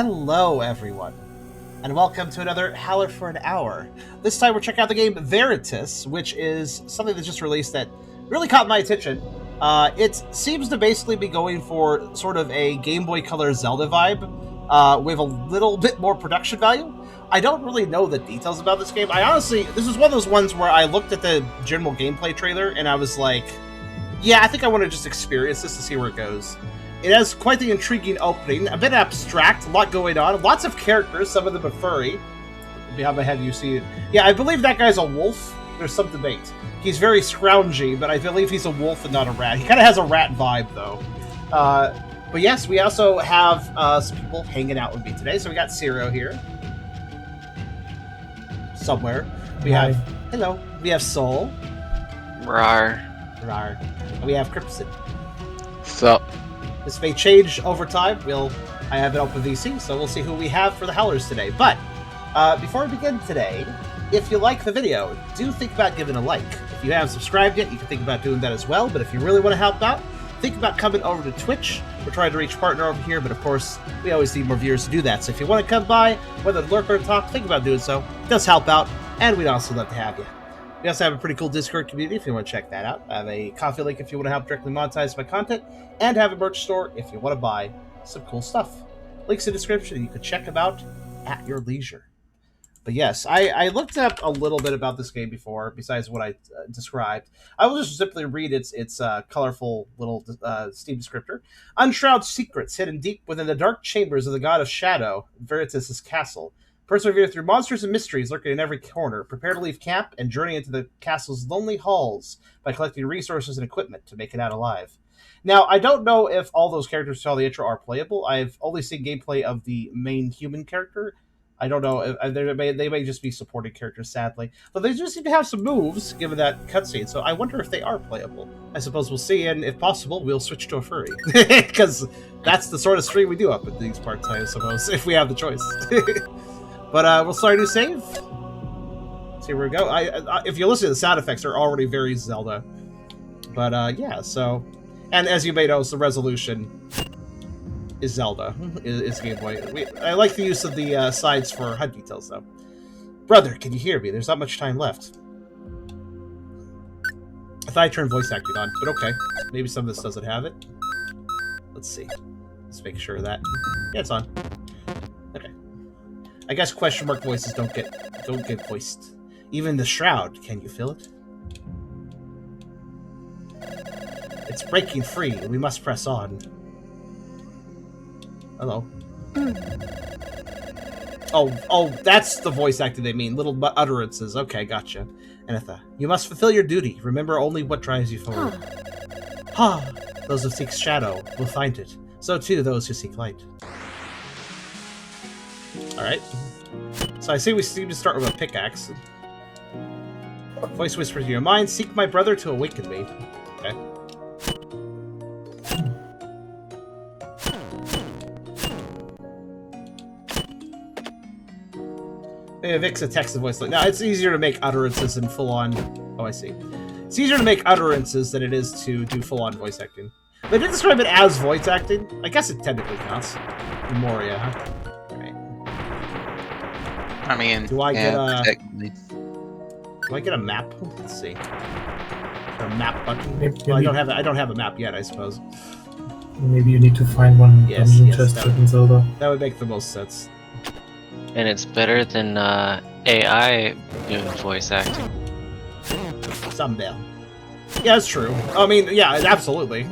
Hello, everyone, and welcome to another Howler for an Hour. This time we're checking out the game Veritus, which is something that's just released that really caught my attention. It seems to basically be going for sort of a Game Boy Color Zelda vibe, with a little bit more production value. I don't really know the details about this game. This is one of those ones where I looked at the general gameplay trailer and I was like, yeah, I think I want to just experience this to see where it goes. It has quite the intriguing opening, a bit abstract, a lot going on, lots of characters, some of them are furry. Behind my head you see it. Yeah, I believe that guy's a wolf. There's some debate. He's very scroungy, but I believe he's a wolf and not a rat. He kind of has a rat vibe, though. But yes, we also have some people hanging out with me today. So we got Ciro here. Somewhere. We have... Hello. We have Soul. Rar. Rar. And we have Crimson. Sup? This may change over time. I have it open VC, so we'll see who we have for the Howlers today. But before we begin today, if you like the video, do think about giving a like. If you haven't subscribed yet, you can think about doing that as well. But if you really want to help out, think about coming over to Twitch. We're trying to reach partner over here, but of course, we always need more viewers to do that. So if you want to come by, whether lurk or talk, think about doing so. It does help out, and we'd also love to have you. We also have a pretty cool Discord community if you want to check that out. I have a coffee link if you want to help directly monetize my content, and have a merch store if you want to buy some cool stuff. Links in the description, and you can check them out at your leisure. But yes, I looked up a little bit about this game before, besides what I described. I will just simply read its colorful little Steam descriptor. Unshroud secrets hidden deep within the dark chambers of the god of shadow, Veritus' castle. Persevere through monsters and mysteries lurking in every corner. Prepare to leave camp and journey into the castle's lonely halls by collecting resources and equipment to make it out alive. Now, I don't know if all those characters who saw the intro are playable. I've only seen gameplay of the main human character. I don't know. They may just be supporting characters, sadly. But they do seem to have some moves, given that cutscene, so I wonder if they are playable. I suppose we'll see, and if possible, we'll switch to a furry. Because that's the sort of stream we do up at these parts, I suppose, if we have the choice. But we'll start a new save. See where we go. If you listen to the sound effects, they're already very Zelda. But yeah, so... And as you may notice, the resolution is Zelda. Is Game Boy. I like the use of the sides for HUD details, though. Brother, can you hear me? There's not much time left. I thought I turned voice acting on, but okay. Maybe some of this doesn't have it. Let's see. Let's make sure of that. Yeah, it's on. Okay. I guess question mark voices don't get voiced. Even the shroud, can you feel it? It's breaking free. We must press on. Hello. Oh, that's the voice acting they mean. Little utterances. Okay, gotcha. Anitha, you must fulfill your duty. Remember only what drives you forward. Those who seek shadow will find it. So too those who seek light. Alright. So I see we seem to start with a pickaxe. Voice whispers in your mind, seek my brother to awaken me. Okay. Maybe Vic's a text and voice. Now, it's easier to make utterances than full-on... Oh, I see. It's easier to make utterances than it is to do full-on voice acting. They didn't describe it as voice acting. I guess it technically counts. Moria, huh? Alright. I mean, do I get a... technically. Do I get a map? Let's see. Is there a map button? Maybe, well, I don't have a map yet, I suppose. Maybe you need to find one dungeon chest in Zelda. That would make the most sense. And it's better than AI doing voice acting. Someday. Yeah, that's true. I mean, yeah, absolutely.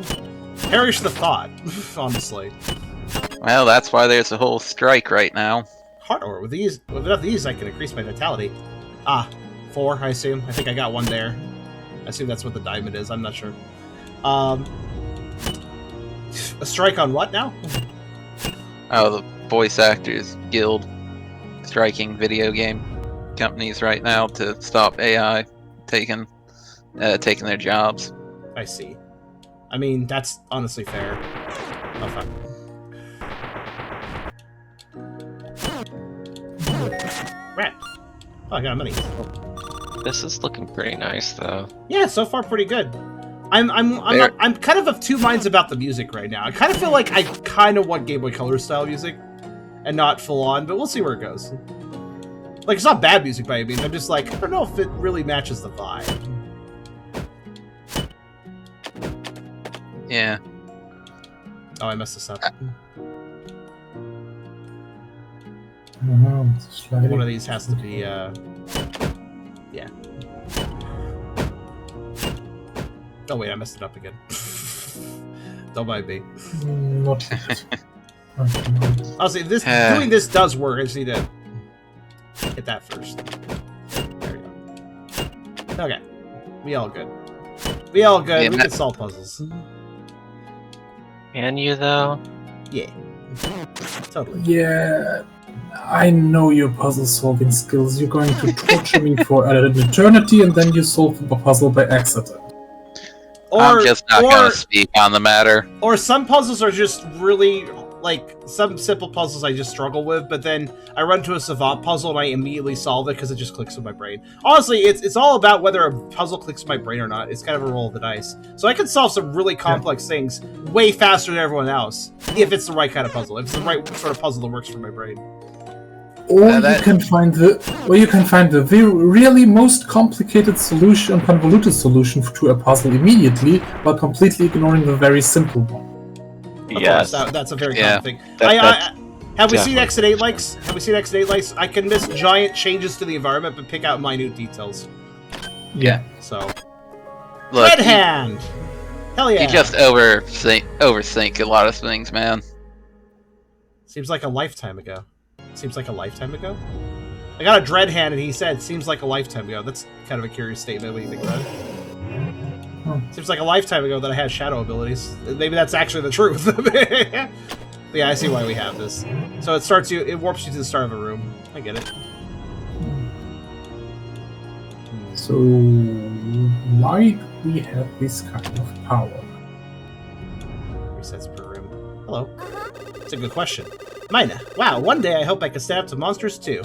Perish the thought, honestly. Well, that's why there's a whole strike right now. Hardware. With enough of these, I can increase my vitality. 4, I assume. I think I got one there. I assume that's what the diamond is. I'm not sure. A strike on what now? Oh, the voice actors guild striking video game companies right now to stop AI taking their jobs. I see. I mean, that's honestly fair. Oh, fuck. Rat. Oh, I got a money. This is looking pretty nice, though. Yeah, so far pretty good. I'm kind of two minds about the music right now. I kind of feel like I kind of want Game Boy Color style music, and not full on, but we'll see where it goes. Like, it's not bad music by any means. I'm just like, I don't know if it really matches the vibe. Yeah. Oh, I messed this up. One of these has to be, yeah. Oh wait, I messed it up again. Don't mind me. Not yet. Honestly, if doing this does work, I just need to hit that first. There we go. Okay. We all good. We all good. Yeah, we can solve puzzles. Can you, though? Yeah. Totally. Yeah, I know your puzzle-solving skills. You're going to torture me for an eternity, and then you solve the puzzle by accident. I'm just not going to speak on the matter. Or some puzzles are just really, like, some simple puzzles I just struggle with, but then I run to a savant puzzle and I immediately solve it because it just clicks in my brain. Honestly, it's all about whether a puzzle clicks in my brain or not. It's kind of a roll of the dice. So I can solve some really complex things way faster than everyone else if it's the right kind of puzzle. If it's the right sort of puzzle that works for my brain. Or you can find the really most complicated solution and convoluted solution to a puzzle immediately, while completely ignoring the very simple one. Yes, that's a very common thing. Have we seen Exit 8 likes? Have we seen Exit 8 likes? I can miss giant changes to the environment, but pick out minute details. Yeah. So, look, Red Hand. Hell yeah. You just overthink a lot of things, man. Seems like a lifetime ago. Seems like a lifetime ago? I got a Dread Hand and he said, seems like a lifetime ago. That's kind of a curious statement when you think about it. Seems like a lifetime ago that I had shadow abilities. Maybe that's actually the truth. But yeah, I see why we have this. So it warps you to the start of a room. I get it. So, why do we have this kind of power? Resets per room. Hello. It's a good question. Mina, wow, one day I hope I can stand up to monsters too.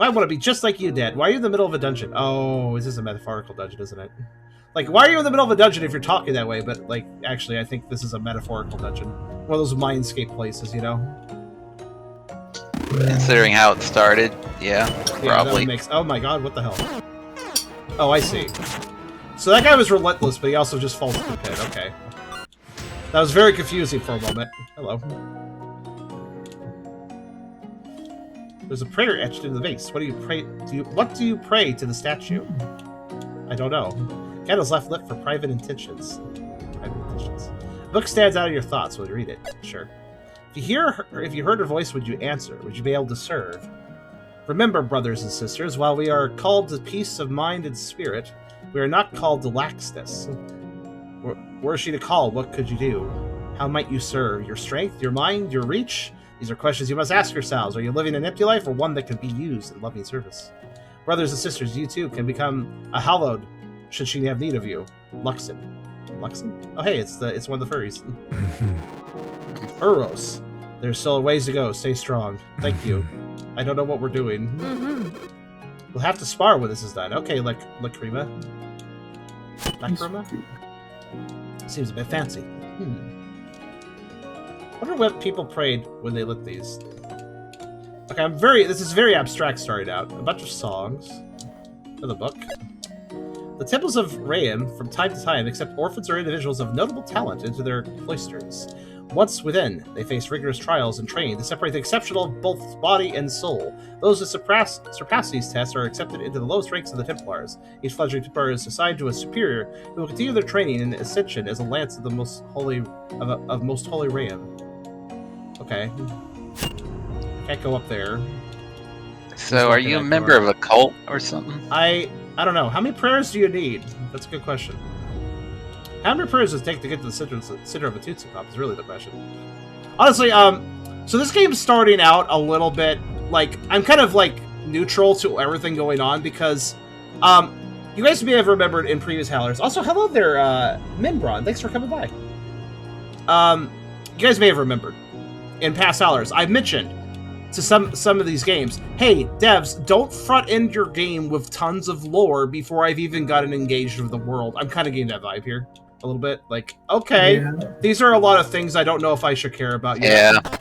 I want to be just like you, Dad. Why are you in the middle of a dungeon? Oh, this is a metaphorical dungeon, isn't it? Like, why are you in the middle of a dungeon if you're talking that way? But, like, actually, I think this is a metaphorical dungeon. One of those Mindscape places, you know? Considering how it started, yeah, probably. Oh my god, what the hell? Oh, I see. So that guy was relentless, but he also just falls to the pit. Okay. That was very confusing for a moment. Hello. There's a prayer etched into the vase. What do you pray? What do you pray to the statue? I don't know. Candles left lit for private intentions. Private intentions. The book stands out of your thoughts. Will you read it? Sure. If you heard her voice, would you answer? Would you be able to serve? Remember, brothers and sisters, while we are called to peace of mind and spirit, we are not called to laxness. Were she to call, what could you do? How might you serve? Your strength, your mind, your reach? These are questions you must ask yourselves. Are you living an empty life or one that can be used in loving service? Brothers and sisters, you too can become a hallowed should she have need of you. Luxon. Luxon? Oh hey, it's one of the furries. Uros. There's still a ways to go. Stay strong. Thank you. I don't know what we're doing. We'll have to spar when this is done. Okay, Lacrima. Lacrima? Seems a bit fancy. Wonder what people prayed when they lit these. Okay, this is very abstract starting out. A bunch of songs. In the book. The temples of Rayam, from time to time, accept orphans or individuals of notable talent into their cloisters. Once within, they face rigorous trials and training to separate the exceptional of both body and soul. Those who surpass these tests are accepted into the lowest ranks of the Templars. Each fledgling Templar is assigned to a superior who will continue their training and ascension as a lance of the most holy Rayam. Okay. Can't go up there. So, are you a member of a cult or something? I don't know. How many prayers do you need? That's a good question. How many prayers does it take to get to the center of a Tootsie Pop is really the question. Honestly, so this game's starting out a little bit, like, I'm kind of, like, neutral to everything going on because, you guys may have remembered in previous Howlers. Also, hello there, Minbron. Thanks for coming by. You guys may have remembered in past Howlers, I've mentioned to some of these games, hey, devs, don't front end your game with tons of lore before I've even gotten engaged with the world. I'm kind of getting that vibe here a little bit. Like, okay, these are a lot of things I don't know if I should care about yet. Yeah.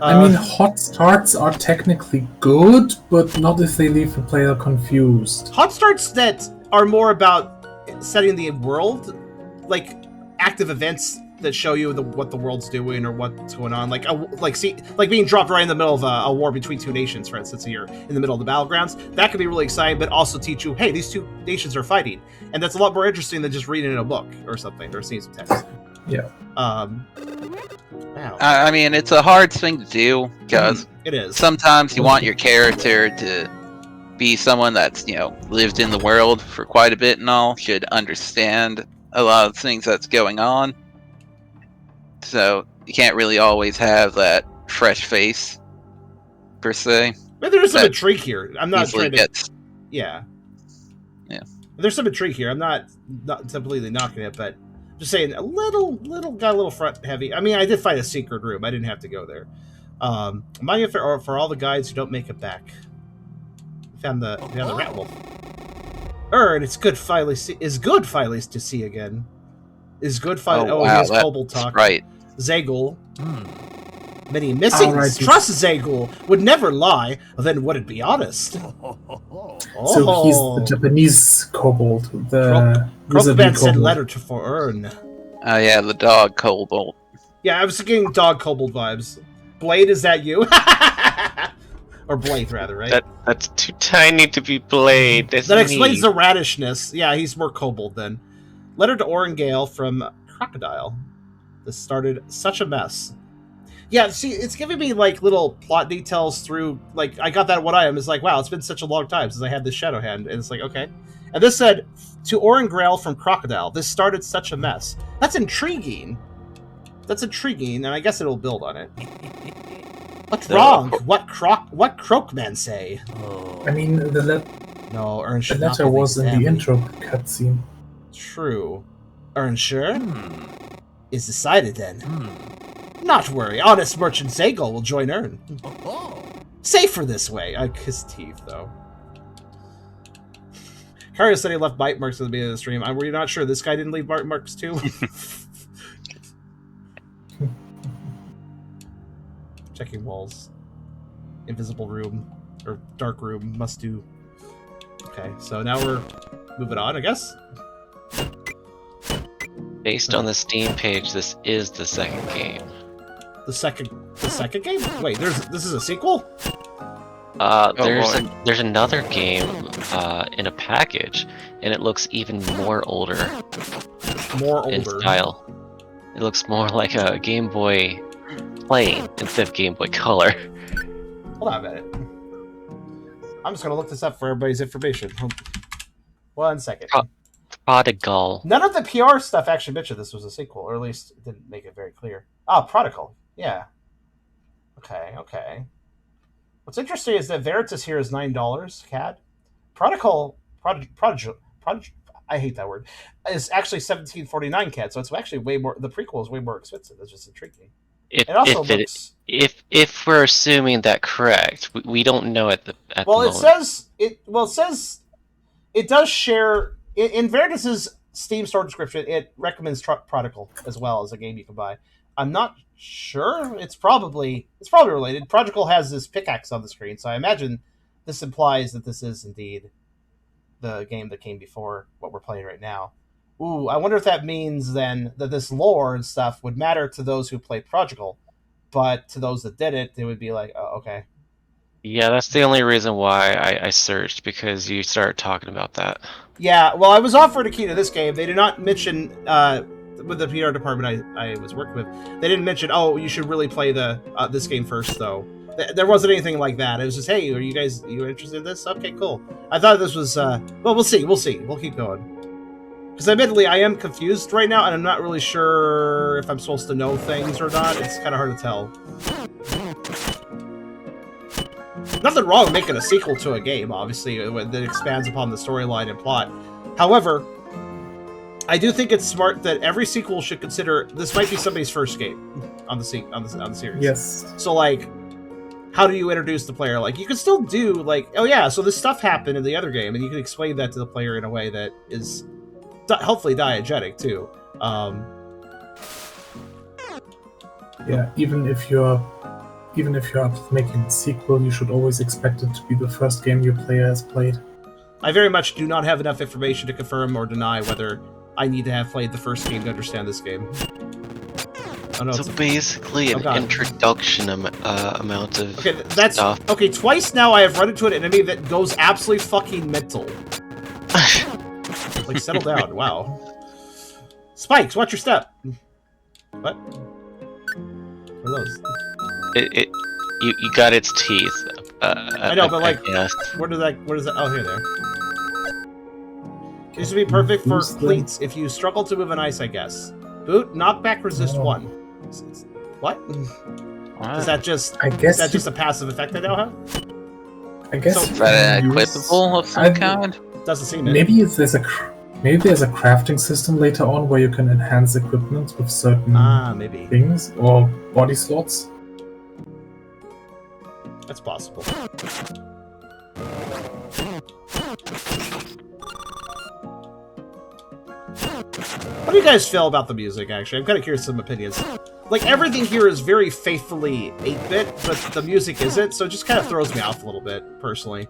I mean, hot starts are technically good, but not if they leave the player confused. Hot starts that are more about setting the world, like active events that show you what the world's doing or what's going on, like being dropped right in the middle of a war between two nations, for instance, and you're in the middle of the battlegrounds. That can be really exciting, but also teach you, hey, these two nations are fighting, and that's a lot more interesting than just reading in a book or something or seeing some text. Yeah. Wow. I mean, it's a hard thing to do because it is. Sometimes you want your character to be someone that's lived in the world for quite a bit and all, should understand a lot of things that's going on. So you can't really always have that fresh face, per se. But there's some intrigue here. I'm not trying to... Yeah. There's some intrigue here. I'm not completely knocking it, but just saying got a little front heavy. I mean, I did find a secret room. I didn't have to go there. Mind you, for all the guides who don't make it back. Found the rat wolf. And it's good finally to see again. Is good finally... Oh, wow, he has kobold talk. Right. Zagul. Many missings. Trust Zagul. Would never lie. Then would it be honest? So he's the Japanese kobold. The Croakman sent letter for Ern. Oh yeah, the dog kobold. Yeah, I was getting dog kobold vibes. Blade, is that you? Or Blade, rather, right? That's too tiny to be Blade. That explains the radishness. Yeah, he's more kobold then. Letter to Orangale from Crocodile. This started such a mess. Yeah, see, it's giving me, like, little plot details through, like, I got that one item. It's like, wow, it's been such a long time since I had this Shadow Hand. And it's like, okay. And this said, to Orangale from Crocodile. This started such a mess. That's intriguing. And I guess it'll build on it. What's wrong? What Croakman say? I mean, the letter was in the intro cutscene. True. Sure? Is decided then. Not worry, honest merchant Zagul will join Ern. Safer this way. I kiss teeth, though. Kario said he left bite marks at the beginning of the stream. Were you not sure this guy didn't leave bite marks too? Checking walls. Invisible room. Or dark room. Must do. Okay, so now we're moving on, I guess. Based on the Steam page, this is the second game. The second game? Wait, this is a sequel? There's another game in a package, and it looks even more older. In style. It looks more like a Game Boy plain instead of Game Boy Color. Hold on a minute. I'm just gonna look this up for everybody's information. 1 second. Prodigal. None of the PR stuff actually mentioned this was a sequel, or at least it didn't make it very clear. Prodigal. Yeah. Okay. What's interesting is that Veritus here is $9 CAD. Prodigal, I hate that word, is actually $17.49 CAD, so it's actually way more, the prequel is way more expensive. That's just intriguing. If we're assuming that correct, we don't know at the moment. It does share, in Veritus's Steam store description, it recommends Prodigal as well as a game you can buy. I'm not sure. It's probably related. Prodigal has this pickaxe on the screen, so I imagine this implies that this is indeed the game that came before what we're playing right now. Ooh, I wonder if that means then that this lore and stuff would matter to those who played Prodigal, but to those that did it, they would be like, oh, okay. Yeah, that's the only reason why I searched, because you started talking about that. Yeah, well, I was offered a key to this game. They did not mention, with the PR department I was working with, they didn't mention, oh, you should really play this game first, though. There wasn't anything like that. It was just, hey, are you interested in this? Okay, cool. I thought this was, well, we'll see. We'll keep going. Because admittedly, I am confused right now, and I'm not really sure if I'm supposed to know things or not. It's kind of hard to tell. Nothing wrong with making a sequel to a game, obviously, that expands upon the storyline and plot. However, I do think it's smart that every sequel should consider this might be somebody's first game on the series. Yes. So, like, how do you introduce the player? Like, you could still do, like, oh yeah, so this stuff happened in the other game, and you can explain that to the player in a way that is hopefully diegetic too. Yeah, even if you're even if you are making a sequel, you should always expect it to be the first game your player has played. I very much do not have enough information to confirm or deny whether I need to have played the first game to understand this game. Oh, no, So basically an introduction amount of stuff. Okay, twice now I have run into an enemy that goes absolutely fucking mental. Like, settle down, wow. Spikes, watch your step! What? What are those? You got its teeth. I know, but like, what is that? Oh, here, there. This would be perfect for cleats if you struggle to move on ice, I guess. Boot, knockback, resist 1. What? Is that just? I guess is that just a passive effect I now have? I guess. So, is that an equipable of some kind? Doesn't seem it. Maybe there's a crafting system later on where you can enhance equipment with certain things or body slots. That's possible. What do you guys feel about the music, actually? I'm kind of curious some opinions. Like, everything here is very faithfully 8-bit, but the music isn't, so it just kind of throws me off a little bit, personally.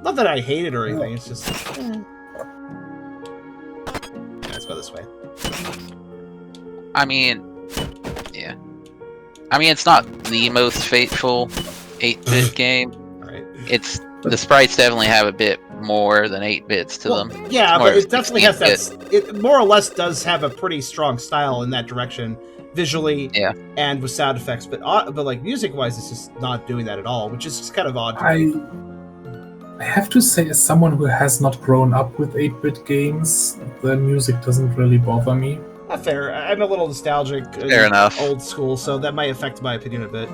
Not that I hate it or anything, it's just... Let's go this way. I mean... Yeah. I mean, it's not the most faithful 8-bit game. Right. It's... The sprites definitely have a bit more than 8 bits to them. Yeah, but it definitely has that... It more or less does have a pretty strong style in that direction, visually and with sound effects, but like, music-wise, it's just not doing that at all, which is just kind of odd. I have to say, as someone who has not grown up with 8-bit games, the music doesn't really bother me. Not fair. I'm a little nostalgic, fair enough. Old school, so that might affect my opinion a bit.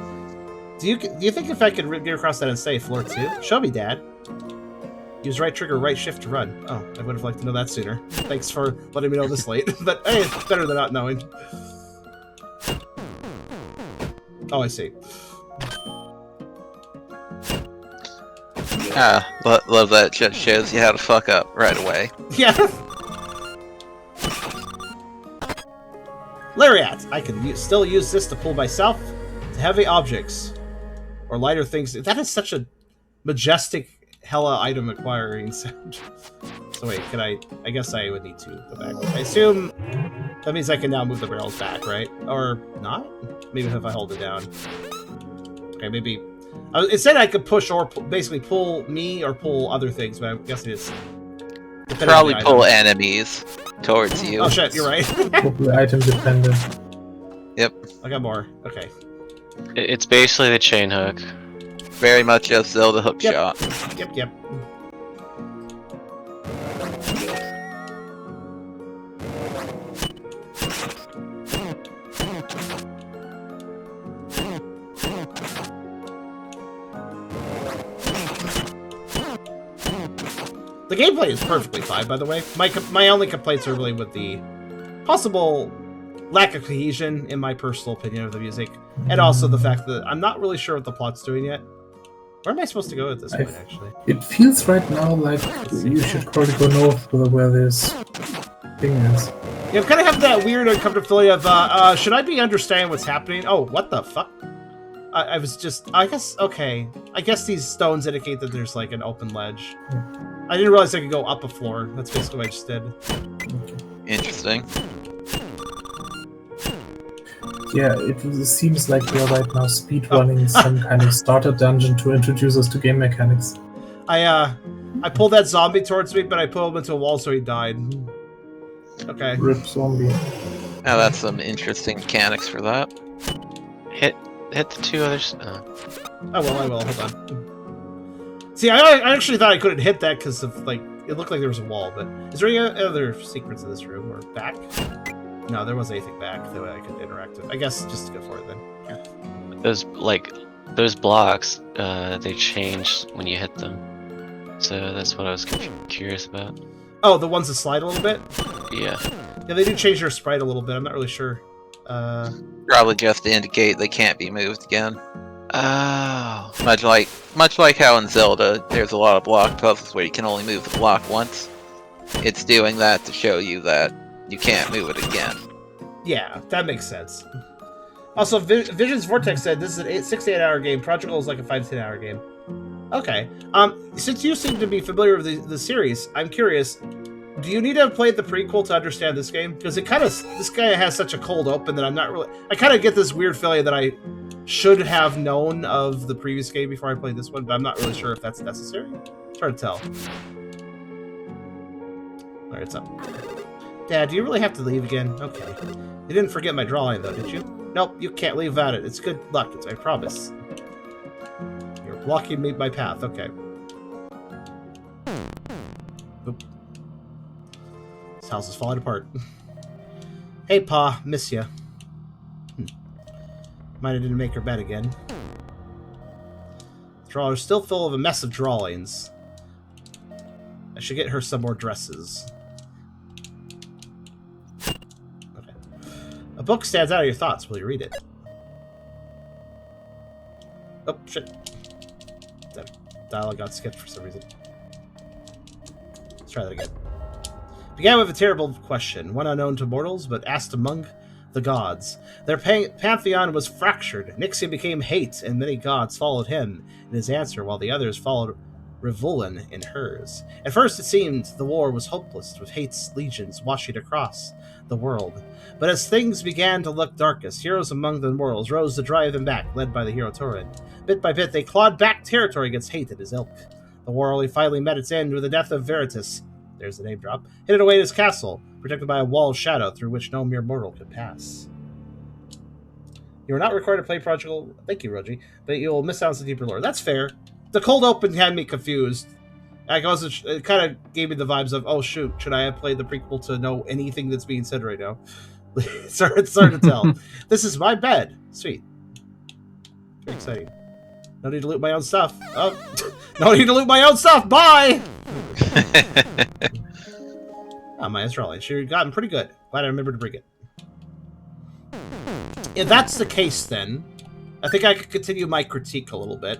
Do you think if I could get across that and say floor 2? Show me, Dad. Use right trigger, right shift to run. Oh, I would have liked to know that sooner. Thanks for letting me know this late. But hey, it's better than not knowing. Oh, I see. Love that. Just shows you how to fuck up right away. Yeah. Lariat! I can still use this to pull myself to heavy objects. Or lighter things. That is such a majestic hella item acquiring sound. So wait, can I guess I would need to go back. I assume that means I can now move the barrels back, right? Or not? Maybe if I hold it down. Okay, maybe... it said I could push or basically pull me or pull other things, but I'm guessing it's... Probably pull enemies towards you. Oh shit, you're right. Probably item dependent. Yep. I got more. Okay. It's basically the chain hook. Very much a Zelda hook shot. Yep. The gameplay is perfectly fine, by the way. My only complaints are really with the possible lack of cohesion, in my personal opinion, of the music, and also the fact that I'm not really sure what the plot's doing yet. Where am I supposed to go at this point, actually? It feels right now like you should probably go north where this thing is. Yeah, I'm kind of having that weird uncomfortable feeling of, should I be understanding what's happening? Oh, what the fuck? I was just, I guess, okay. I guess these stones indicate that there's, like, an open ledge. I didn't realize I could go up a floor. That's basically what I just did. Interesting. Yeah, it seems like we are right now speedrunning some kind of starter dungeon to introduce us to game mechanics. I pulled that zombie towards me, but I pulled him into a wall so he died. Okay. Rip zombie. Now that's some interesting mechanics for that. Hit the two others. Oh well, I will. Hold on. See, I actually thought I couldn't hit that because of, like, it looked like there was a wall, but is there any other secrets in this room or back? No, there wasn't anything back that I could interact with. I guess just to go for it then. Yeah. Those blocks, they change when you hit them. So that's what I was curious about. Oh, the ones that slide a little bit? Yeah. Yeah, they do change their sprite a little bit. I'm not really sure. Probably just to indicate they can't be moved again. Oh. Much like how in Zelda, there's a lot of block puzzles where you can only move the block once. It's doing that to show you that you can't move it again. Yeah, that makes sense. Also, Vision's Vortex said this is a 6 to 8 hour game. Prodigal is like a 5 to 10 hour game. Okay. Since you seem to be familiar with the series, I'm curious. Do you need to have played the prequel to understand this game? Because this guy has such a cold open that I'm not really. I kind of get this weird feeling that I should have known of the previous game before I played this one, but I'm not really sure if that's necessary. It's hard to tell. All right, it's up. Dad, do you really have to leave again? Okay. You didn't forget my drawing, though, did you? Nope, you can't leave without it. It's good luck, I promise. You're blocking my path. Okay. Oop. This house is falling apart. Hey, Pa. Miss ya. Might have didn't make her bed again. The drawer is still full of a mess of drawings. I should get her some more dresses. A book stands out of your thoughts. Will you read it? Oh, shit. That dialogue got skipped for some reason. Let's try that again. Began with a terrible question, one unknown to mortals, but asked among the gods. Their pantheon was fractured. Nixia became hate, and many gods followed him in his answer, while the others followed Revolen in hers. At first it seemed the war was hopeless, with hate's legions washing across the world. But as things began to look darkest, heroes among the mortals rose to drive them back, led by the hero Torin. Bit by bit, they clawed back territory against hate and his ilk. The war only finally met its end with the death of Veritus. There's the name drop. Hidden away in his castle, protected by a wall of shadow through which no mere mortal could pass. You are not required to play Prodigal. Thank you, Roji, but you will miss out on some deeper lore. That's fair. The cold open had me confused. It kind of gave me the vibes of, oh shoot, should I have played the prequel to know anything that's being said right now? It's hard to tell. This is my bed. Sweet. Very exciting. No need to loot my own stuff. Oh, no need to loot my own stuff. Bye! My astrology. She's gotten pretty good. Glad I remembered to bring it. If that's the case, then I think I could continue my critique a little bit.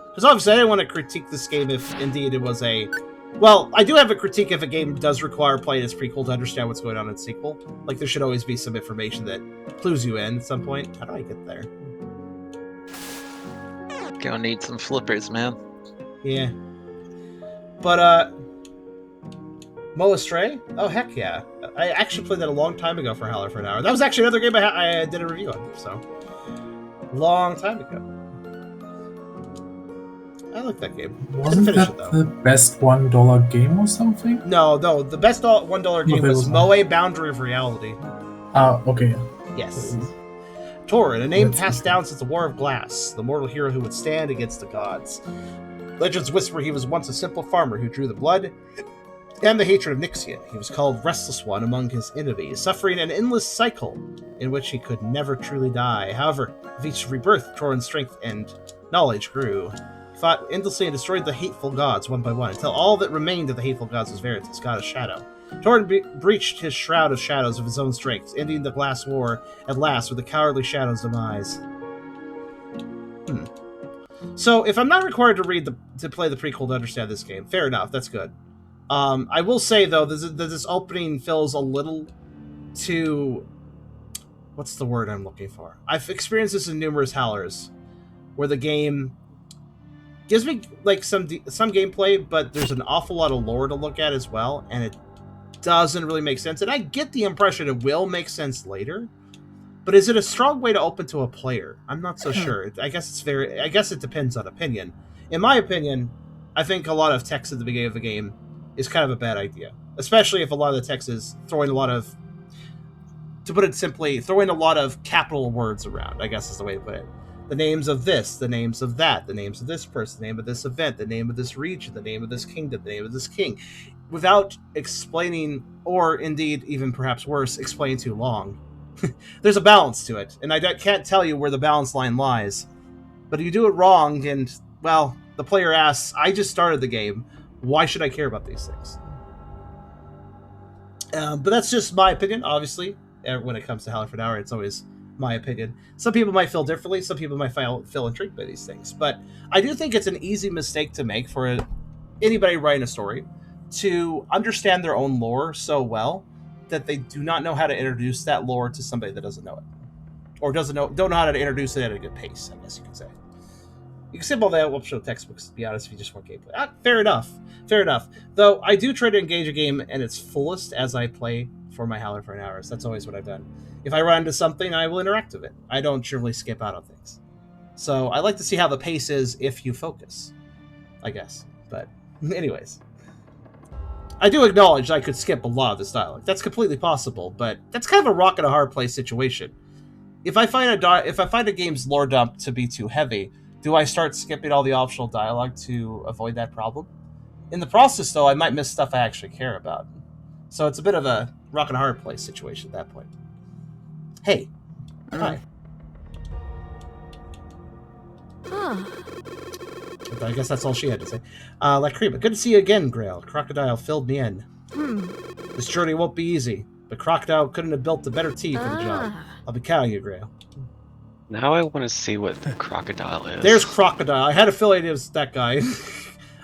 Because obviously I didn't want to critique this game if indeed it was a... Well, I do have a critique if a game does require playing its prequel to understand what's going on in its sequel. Like, there should always be some information that clues you in at some point. How do I get there? Gonna need some flippers, man. Yeah. But, Mo Astray? Oh, heck yeah. I actually played that a long time ago for Howler for an hour. That was actually another game I did a review on, so... Long time ago. I like that game. Wasn't that the best $1 game or something? No, the best $1 game was Moe Boundary of Reality. Okay. Yes. Torin, a name passed down since the War of Glass, the mortal hero who would stand against the gods. Legends whisper he was once a simple farmer who drew the blood and the hatred of Nixia. He was called Restless One among his enemies, suffering an endless cycle in which he could never truly die. However, with each rebirth, Torin's strength and knowledge grew. He fought endlessly and destroyed the hateful gods one by one, until all that remained of the hateful gods was Veritus, god of shadow. Torin breached his shroud of shadows of his own strength, ending the Glass War at last with the cowardly shadow's demise. So, if I'm not required to play the prequel to understand this game, fair enough, that's good. I will say, though, that this opening feels a little too... What's the word I'm looking for? I've experienced this in numerous Howlers, where the game gives me like some gameplay, but there's an awful lot of lore to look at as well, and it doesn't really make sense. And I get the impression it will make sense later, but is it a strong way to open to a player? I'm not so sure. I guess it depends on opinion. In my opinion, I think a lot of text at the beginning of the game is kind of a bad idea, especially if a lot of the text is throwing a lot of, to put it simply, throwing a lot of capital words around, I guess is the way to put it. The names of this, the names of that, the names of this person, the name of this event, the name of this region, the name of this kingdom, the name of this king, without explaining, or indeed, even perhaps worse, explaining too long. There's a balance to it, and I can't tell you where the balance line lies. But if you do it wrong, and, well, the player asks, I just started the game, why should I care about these things? But that's just my opinion, obviously. When it comes to Howler for an Hour, it's always my opinion. Some people might feel differently, some people might feel intrigued by these things. But I do think it's an easy mistake to make for anybody writing a story to understand their own lore so well that they do not know how to introduce that lore to somebody that doesn't know it. or don't know how to introduce it at a good pace, I guess you could say. You can skip all the optional textbooks, to be honest, if you just want gameplay. Fair enough. Though, I do try to engage a game in its fullest as I play for my Howler for an hour. So that's always what I've done. If I run into something, I will interact with it. I don't generally skip out on things. So I like to see how the pace is if you focus, I guess. But anyways. I do acknowledge I could skip a lot of this dialogue. That's completely possible, but that's kind of a rock and a hard place situation. If I find a game's lore dump to be too heavy, do I start skipping all the optional dialogue to avoid that problem? In the process, though, I might miss stuff I actually care about. So it's a bit of a rock and a hard place situation at that point. Hey. Hi. I guess that's all she had to say. Lacrima, good to see you again, Grail. Crocodile filled me in. This journey won't be easy, but Crocodile couldn't have built a better tea for the job. I'll be counting you, Grail. Now I want to see what the Crocodile is. There's Crocodile. I had a feeling it was that guy.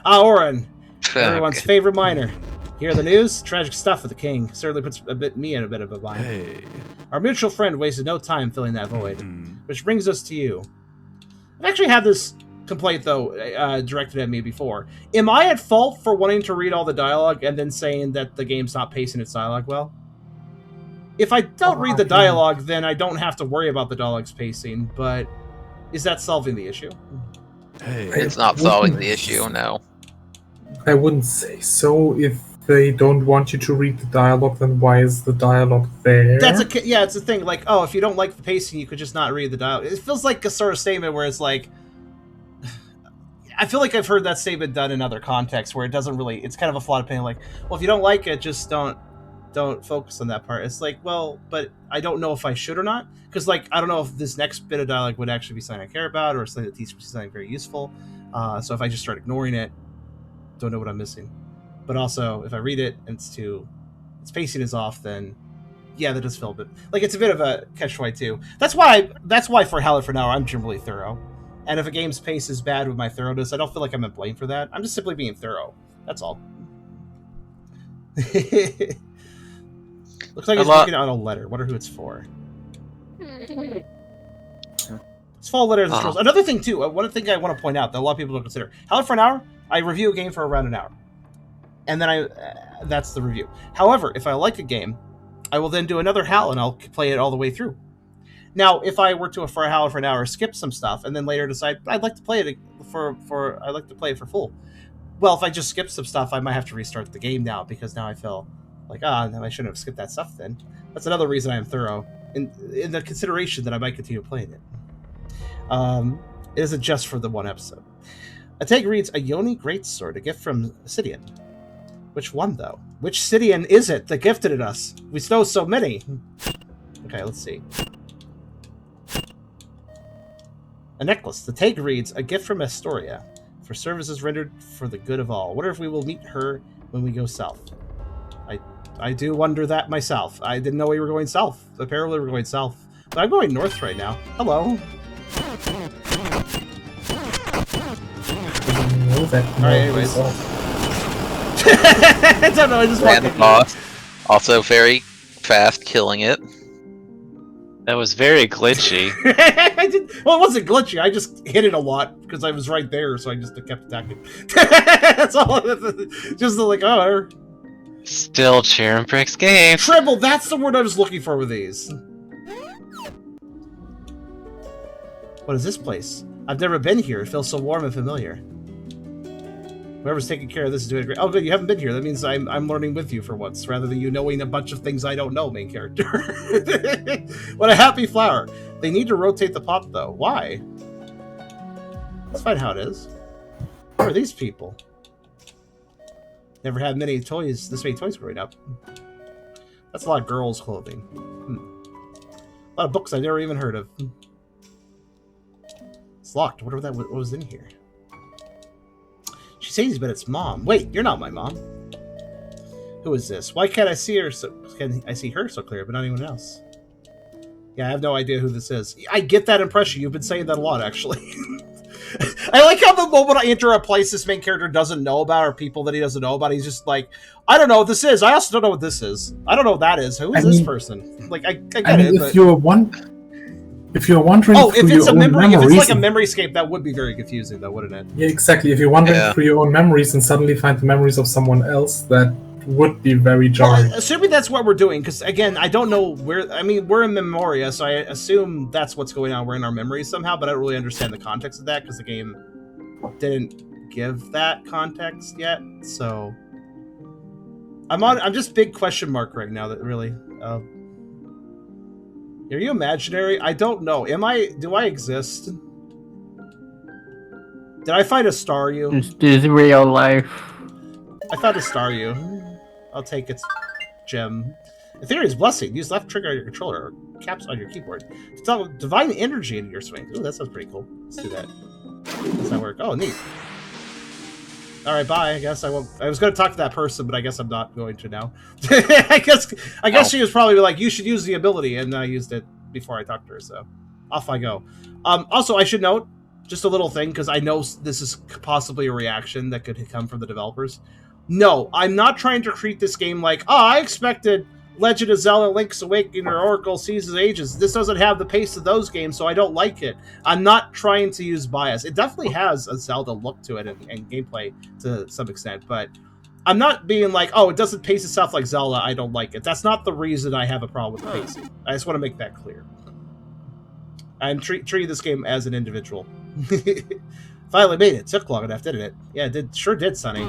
Oren, everyone's favorite miner. Hear the news? Tragic stuff with the king. Certainly puts me in a bit of a bind. Hey. Our mutual friend wasted no time filling that void. Which brings us to you. I've actually had this complaint, though, directed at me before. Am I at fault for wanting to read all the dialogue and then saying that the game's not pacing its dialogue well? If I don't read the dialogue, then I don't have to worry about the dialogue's pacing, but is that solving the issue? Hey. It's not solving the issue, no. I wouldn't say so. If they don't want you to read the dialogue, then why is the dialogue there? It's a thing. Like, oh, if you don't like the pacing, you could just not read the dialogue. It feels like a sort of statement where it's like, I feel like I've heard that statement done in other contexts where it doesn't really. It's kind of a flawed opinion. Like, well, if you don't like it, just don't focus on that part. It's like, well, but I don't know if I should or not, because like I don't know if this next bit of dialogue would actually be something I care about or something that teaches me something very useful. So if I just start ignoring it, don't know what I'm missing. But also, if I read it and its pacing is off, then yeah, that does feel a bit like it's a bit of a catch-22. That's why for Howler for now, I'm generally thorough. And if a game's pace is bad with my thoroughness, I don't feel like I'm at blame for that. I'm just simply being thorough. That's all. Looks like he's working on a letter. Wonder who it's for. It's fall letters and scrolls. Another thing, too, one thing I want to point out that a lot of people don't consider. Howler for an hour, I review a game for around an hour. And then that's the review. However, if I like a game, I will then do another Howl and I'll play it all the way through. Now, if I were to for a Howl for an hour, skip some stuff, and then later decide I'd like to play it for full. Well, if I just skip some stuff, I might have to restart the game now because now I feel like I shouldn't have skipped that stuff. Then that's another reason I am thorough in the consideration that I might continue playing it. It isn't just for the one episode. Ateg reads a Yoni Greatsword, a gift from Sidian. Which one, though? Which Sidian is it that gifted it us? We know so many. Okay, let's see. A necklace. The tag reads, a gift from Astoria, for services rendered for the good of all. Wonder if we will meet her when we go south. I do wonder that myself. I didn't know we were going south. Apparently we're going south. But I'm going north right now. Hello. Alright, anyways. I don't know, I just Ran the boss. Also very fast killing it. That was very glitchy. Well, it wasn't glitchy. I just hit it a lot because I was right there, so I just kept attacking. That's all. Just like, oh. Still Charon Brick's game. Treble, that's the word I was looking for with these. What is this place? I've never been here. It feels so warm and familiar. Whoever's taking care of this is doing great. Oh, good, you haven't been here. That means I'm learning with you for once, rather than you knowing a bunch of things I don't know, main character. What a happy flower. They need to rotate the pot, though. Why? Let's find how it is. Who are these people? Never had many toys, this many toys growing up. That's a lot of girls' clothing. A lot of books I never even heard of. It's locked. I wonder what was in here. She says, but it's mom. Wait, you're not my mom. Who is this? Why can't I see her? Can I see her so clear, but not anyone else? Yeah, I have no idea who this is. I get that impression. You've been saying that a lot, actually. I like how the moment I enter a place this main character doesn't know about, or people that he doesn't know about, he's just like, I don't know what this is. I also don't know what this is. I don't know what that is. Who is this person? Like, I get it. If you're If you're wandering through your own memories... if it's like a memoryscape, that would be very confusing, though, wouldn't it? Yeah, exactly. If you're wandering through your own memories and suddenly find the memories of someone else, that would be very jarring. Well, assuming that's what we're doing, because, again, I don't know where... I mean, we're in Memoria, so I assume that's what's going on. We're in our memories somehow, but I don't really understand the context of that, because the game didn't give that context yet, so... I'm just big question mark right now, that really... Are you imaginary? I don't know. Do I exist? Did I find a star you? This is real life. I found a star you. I'll take its gem. Ethereal's Blessing. Use left trigger on your controller or caps on your keyboard to tell divine energy into your swings. Ooh, that sounds pretty cool. Let's do that. Does that work? Oh, neat. Alright, bye. I guess I won't. I was going to talk to that person, but I guess I'm not going to now. I guess she was probably like, you should use the ability, and I used it before I talked to her, so off I go. Also, I should note, just a little thing, because I know this is possibly a reaction that could come from the developers. No, I'm not trying to treat this game like, oh, I expected Legend of Zelda, Link's Awakening, or Oracle Seasons Ages. This doesn't have the pace of those games, so I don't like it. I'm not trying to use bias. It definitely has a Zelda look to it and gameplay to some extent, but I'm not being like, oh, it doesn't pace itself like Zelda, I don't like it. That's not the reason I have a problem with pacing. I just want to make that clear. I'm treating this game as an individual. Finally made it. Took long enough, didn't it? Yeah, it sure did, Sonny.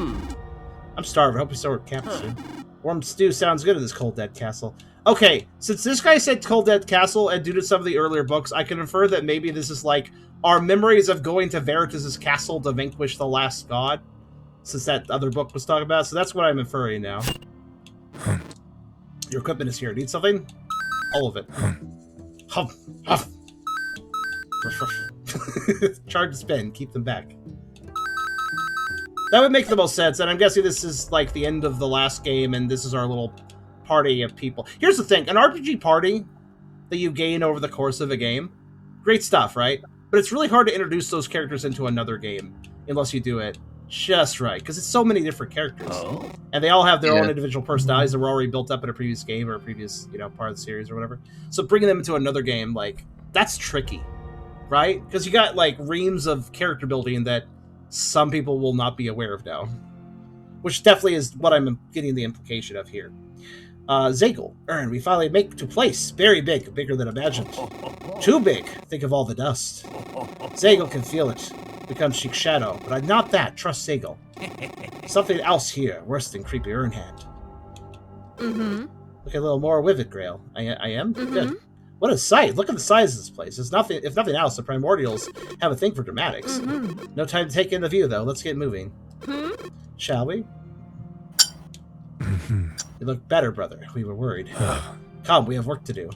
I'm starving. I hope we start with camp soon. Warm stew sounds good in this cold dead castle. Okay, since this guy said cold dead castle, and due to some of the earlier books, I can infer that maybe this is like our memories of going to Veritus' castle to vanquish the last god, since that other book was talking about. So that's what I'm inferring now. Your equipment is here. Need something? All of it. Huff. Huff. Charge and spin. Keep them back. That would make the most sense, and I'm guessing this is like the end of the last game, and this is our little party of people. Here's the thing, an RPG party that you gain over the course of a game, great stuff, right? But it's really hard to introduce those characters into another game, unless you do it just right, because it's so many different characters. Oh. And they all have their own individual personalities that were already built up in a previous game, or a previous, part of the series, or whatever. So bringing them into another game, like, that's tricky, right? Because you got, like, reams of character building that some people will not be aware of now. Which definitely is what I'm getting the implication of here. Zagel. Earn. We finally make to place. Very big. Bigger than imagined. Too big. Think of all the dust. Zagel can feel it. Becomes Sheik's shadow. But I'm not that. Trust Zagel. Something else here. Worse than creepy Earn hand. Mm-hmm. Look a little more with it, Grail. I am? Mm-hmm. Good. What a sight! Look at the size of this place. It's nothing. If nothing else, the Primordials have a thing for dramatics. Mm-hmm. No time to take in the view, though. Let's get moving. Mm-hmm. Shall we? Mm-hmm. You look better, brother. We were worried. Come, we have work to do.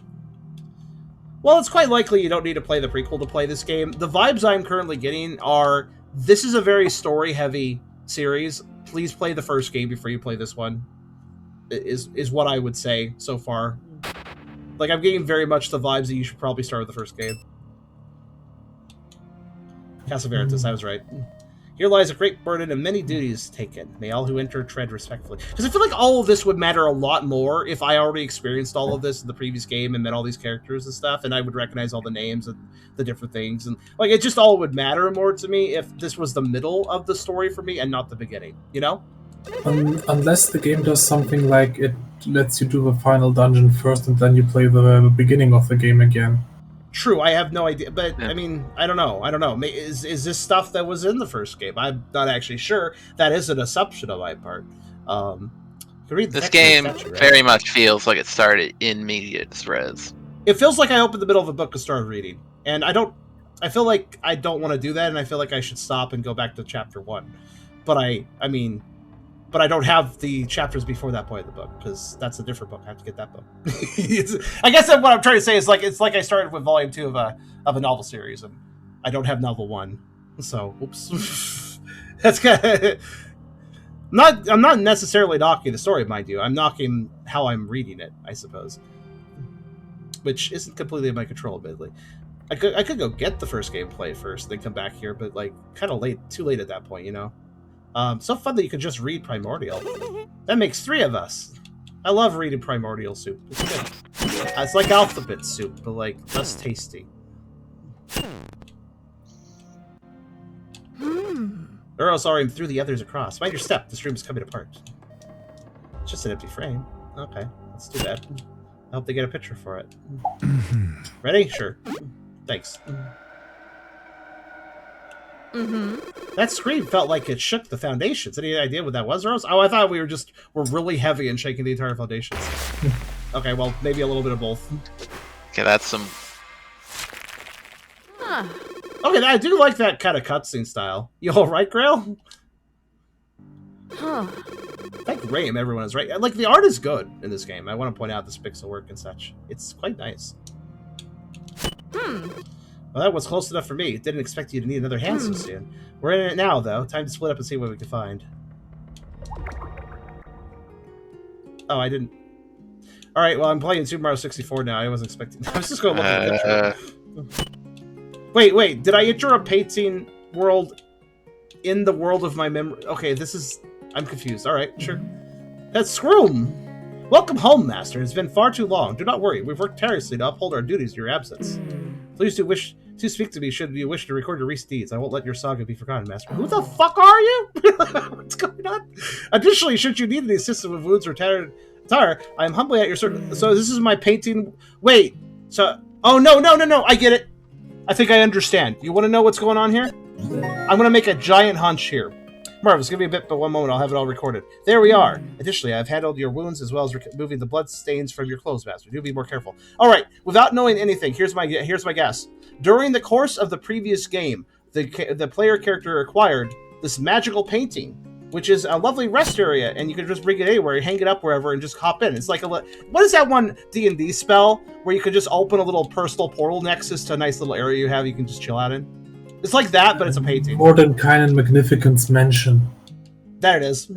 Well, it's quite likely you don't need to play the prequel to play this game. The vibes I'm currently getting are, this is a very story-heavy series. Please play the first game before you play this one, is what I would say so far. Like, I'm getting very much the vibes that you should probably start with the first game. Castle Veritus, I was right. Here lies a great burden and many duties taken. May all who enter tread respectfully. Because I feel like all of this would matter a lot more if I already experienced all of this in the previous game and met all these characters and stuff, and I would recognize all the names and the different things. And like, it just all would matter more to me if this was the middle of the story for me and not the beginning, you know? Unless the game does something like it lets you do the final dungeon first and then you play the beginning of the game again. True, I have no idea, but I mean, I don't know. Is this stuff that was in the first game? I'm not actually sure. That is an assumption on my part. This game very much feels like it started in medias res. It feels like I opened the middle of a book and started reading, and I feel like I don't want to do that, and I feel like I should stop and go back to chapter 1. But I don't have the chapters before that point of the book, because that's a different book. I have to get that book. I guess what I'm trying to say is, like, it's like I started with volume 2 of a novel series, and I don't have novel 1. So, oops. That's kind of... I'm not necessarily knocking the story, mind you. I'm knocking how I'm reading it, I suppose. Which isn't completely in my control, admittedly. I could go get the first game, play it first, then come back here, but, like, kind of too late at that point, you know? So fun that you could just read Primordial. That makes 3 of us. I love reading Primordial soup. It's good. It's like alphabet soup, but like less tasty. Or else I'm through the others across. Mind your step. This room is coming apart. It's just an empty frame. Okay, that's too bad. I hope they get a picture for it. Ready? Sure. Thanks. That scream felt like it shook the foundations. Any idea what that was, Rose? Oh, I thought we were really heavy and shaking the entire foundations. Okay, well, maybe a little bit of both. Okay, that's some... Okay, I do like that kind of cutscene style. You alright, Grail? Huh. I think Rame, everyone is right. Like, the art is good in this game. I want to point out this pixel work and such. It's quite nice. Well, that was close enough for me. Didn't expect you to need another hand so soon. We're in it now, though. Time to split up and see what we can find. Oh, I didn't... Alright, well, I'm playing Super Mario 64 now. I wasn't expecting... I was just going to look at the picture. Wait. Did I enter a painting world in the world of my memory? Okay, this is... I'm confused. Alright, sure. That's Scroom! Welcome home, Master. It's been far too long. Do not worry. We've worked tirelessly to uphold our duties in your absence. Please do wish to speak to me should you wish to record your recent deeds. I won't let your saga be forgotten, Master. Who the fuck are you? What's going on? Additionally, should you need any assistance with wounds or tire, I am humbly at your service. So this is my painting. Wait. So... Oh, no. I get it. I think I understand. You want to know what's going on here? I'm going to make a giant hunch here. Marvelous, give me a bit, but one moment, I'll have it all recorded. There we are. Additionally, I've handled your wounds as well as removing the blood stains from your clothes, Master. Do be more careful. All right, without knowing anything, here's my guess. During the course of the previous game, the player character acquired this magical painting, which is a lovely rest area, and you can just bring it anywhere, hang it up wherever, and just hop in. It's like what is that one D&D spell where you could just open a little personal portal nexus to a nice little area you have you can just chill out in? It's like that, but it's a painting. Mordenkainen and Magnificence Mansion. There it is.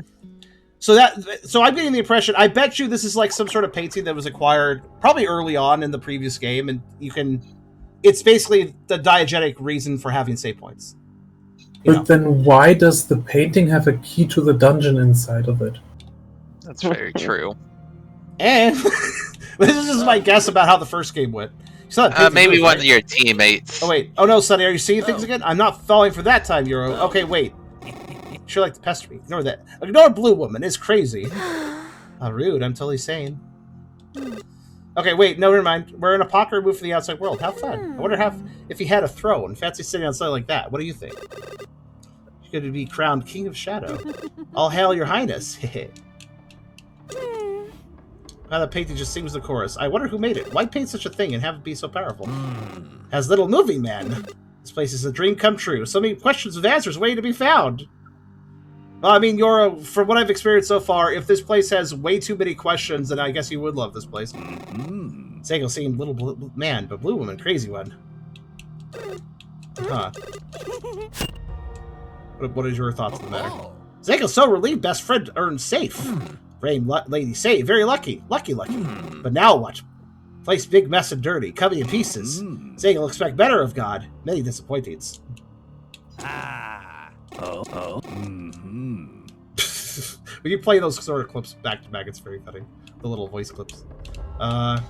So I'm getting the impression, I bet you this is like some sort of painting that was acquired probably early on in the previous game, and it's basically the diegetic reason for having save points. But then why does the painting have a key to the dungeon inside of it? That's very true. And this is just my guess about how the first game went. Maybe one of your teammates. Oh, wait. Oh, no, Sonny, are you seeing things again? I'm not falling for that time, Euro. Okay, wait. Sure like to pester me. Ignore that. Ignore Blue Woman. It's crazy. Rude. I'm totally sane. Okay, wait. No, never mind. We're in a pocket removed from the outside world. How fun. I wonder if he had a throne. Fancy sitting outside like that. What do you think? You're going to be crowned King of Shadow. All hail your highness. The painting just sings the chorus. I wonder who made it. Why paint such a thing and have it be so powerful? As Little Movie Man. This place is a dream come true. So many questions with answers waiting to be found. Well, I mean, from what I've experienced so far, if this place has way too many questions, then I guess you would love this place. Seiko seemed little blue man, but Blue Woman, crazy one. Huh. What is your thoughts on the matter? Seiko's so relieved, best friend earned safe. Rain lady say, very lucky. Lucky. But now what? Place big mess and dirty, coming in pieces. Saying he'll expect better of God. Many disappointings. When you play those sort of clips back to back, it's very funny. The little voice clips. But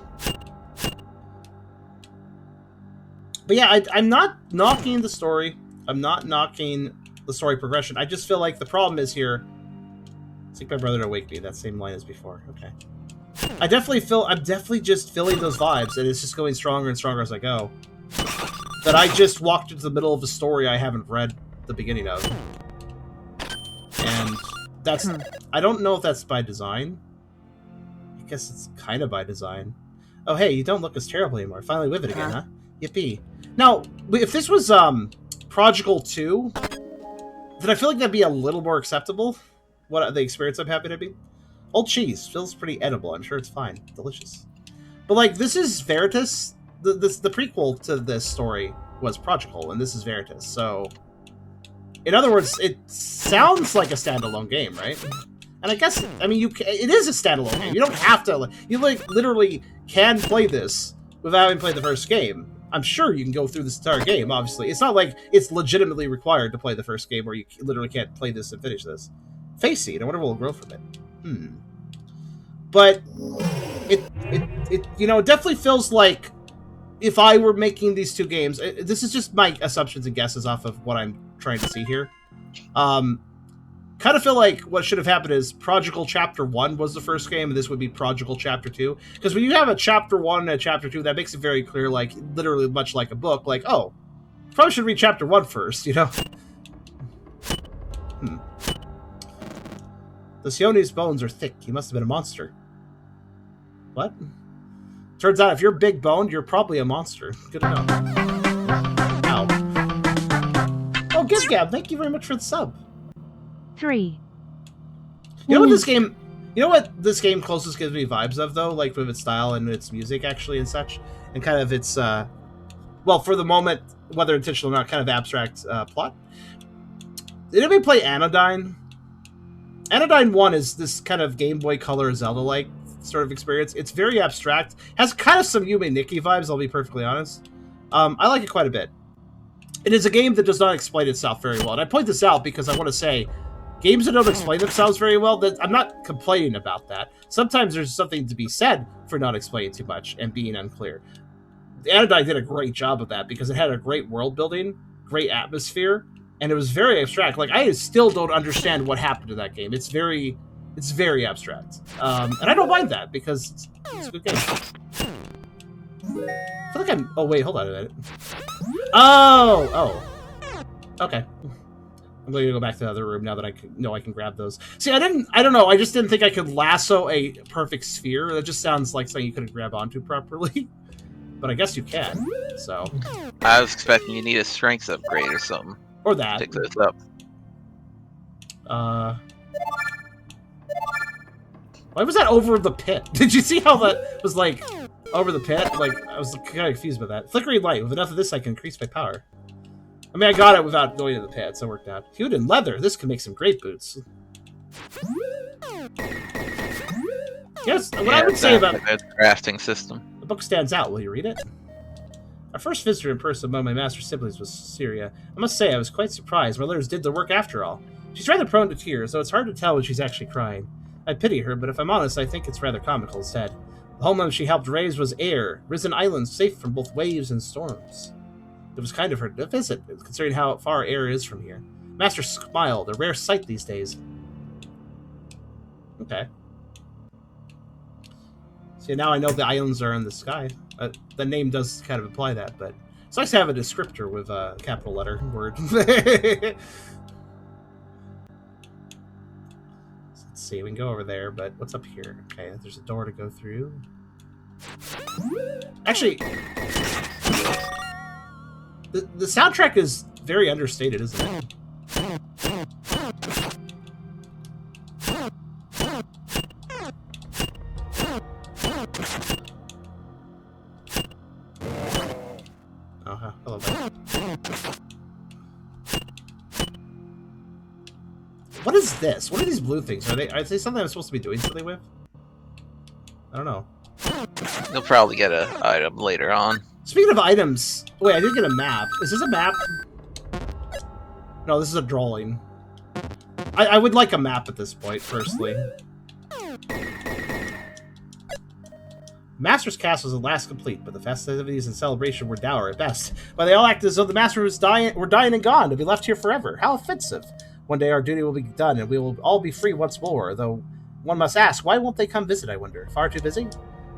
yeah, I'm not knocking the story. I'm not knocking the story progression. I just feel like the problem is here. Seek my brother to wake me. That same line as before. Okay. I'm definitely just feeling those vibes, and it's just going stronger and stronger as I go. That I just walked into the middle of a story I haven't read the beginning of. And that's... I don't know if that's by design. I guess it's kind of by design. Oh, hey, you don't look as terrible anymore. Finally with it again, huh? Yippee. Now, if this was, Prodigal 2, then I feel like that'd be a little more acceptable. What the experience I'm happy to be. Old cheese feels pretty edible. I'm sure it's fine, delicious. But like, this is Veritus. The prequel to this story was Prodigal, and this is Veritus. So, in other words, it sounds like a standalone game, right? And I guess, I mean, it is a standalone game. You don't have to. You like literally can play this without having played the first game. I'm sure you can go through this entire game. Obviously, it's not like it's legitimately required to play the first game, where you literally can't play this and finish this. Face seed. I wonder what will grow from it. But it definitely feels like if I were making these two games, this is just my assumptions and guesses off of what I'm trying to see here. Kind of feel like what should have happened is Prodigal Chapter 1 was the first game, and this would be Prodigal Chapter 2. Because when you have a Chapter 1 and a Chapter 2, that makes it very clear, like, literally much like a book, like, oh, probably should read Chapter 1 first, you know? The Sione's bones are thick. He must have been a monster. What? Turns out if you're big boned, you're probably a monster. Good to know. Ow. Oh, Gizgab, thank you very much for the sub. 3. You know what this game... You know what this game closest gives me vibes of, though? Like, with its style and its music, actually, and such? And kind of its, well, for the moment, whether intentional or not, kind of abstract plot. Did anybody play Anodyne? Anodyne 1 is this kind of Game Boy Color Zelda-like sort of experience. It's very abstract. Has kind of some Yume Nikki vibes, I'll be perfectly honest. I like it quite a bit. It is a game that does not explain itself very well. And I point this out because I want to say, games that don't explain themselves very well, that I'm not complaining about that. Sometimes there's something to be said for not explaining too much and being unclear. Anodyne did a great job of that because it had a great world building, great atmosphere, and it was very abstract. Like, I still don't understand what happened to that game. It's very abstract. And I don't mind that because it's a good game. I feel like I'm... Oh, wait, hold on a minute. Oh. Okay. I'm going to go back to the other room now that I know I can grab those. See, I don't know, I just didn't think I could lasso a perfect sphere. That just sounds like something you couldn't grab onto properly. But I guess you can, so... I was expecting you need a strength upgrade or something. Or that. Pick those up. Why was that over the pit? Did you see how that was, like, over the pit? Like, I was kind of confused by that. Flickering light. With enough of this, I can increase my power. I mean, I got it without going to the pit, so it worked out. Hewed in leather. This can make some great boots. Yes, what I would say about... the crafting system. The book stands out. Will you read it? Our first visitor in person among my master's siblings was Syria. I must say, I was quite surprised. My letters did the work after all. She's rather prone to tears, though it's hard to tell when she's actually crying. I pity her, but if I'm honest, I think it's rather comical instead. The homeland she helped raise was Air, risen island safe from both waves and storms. It was kind of her to visit, considering how far Air is from here. Master smiled, a rare sight these days. Okay. See, now I know the islands are in the sky. The name does kind of imply that, but it's nice to have a descriptor with a capital letter word. Let's see, we can go over there, but what's up here? Okay, there's a door to go through. Actually, the soundtrack is very understated, isn't it? Hello there. What is this? What are these blue things? Are they something I'm supposed to be doing something with? I don't know. You'll probably get an item later on. Speaking of items, wait, I did get a map. Is this a map? No, this is a drawing. I would like a map at this point, personally. Master's castle was at last complete, but the festivities and celebration were dour at best. But they all acted as though the master was dying and gone, to be left here forever. How offensive! One day our duty will be done, and we will all be free once more. Though one must ask, why won't they come visit? I wonder. Far too busy?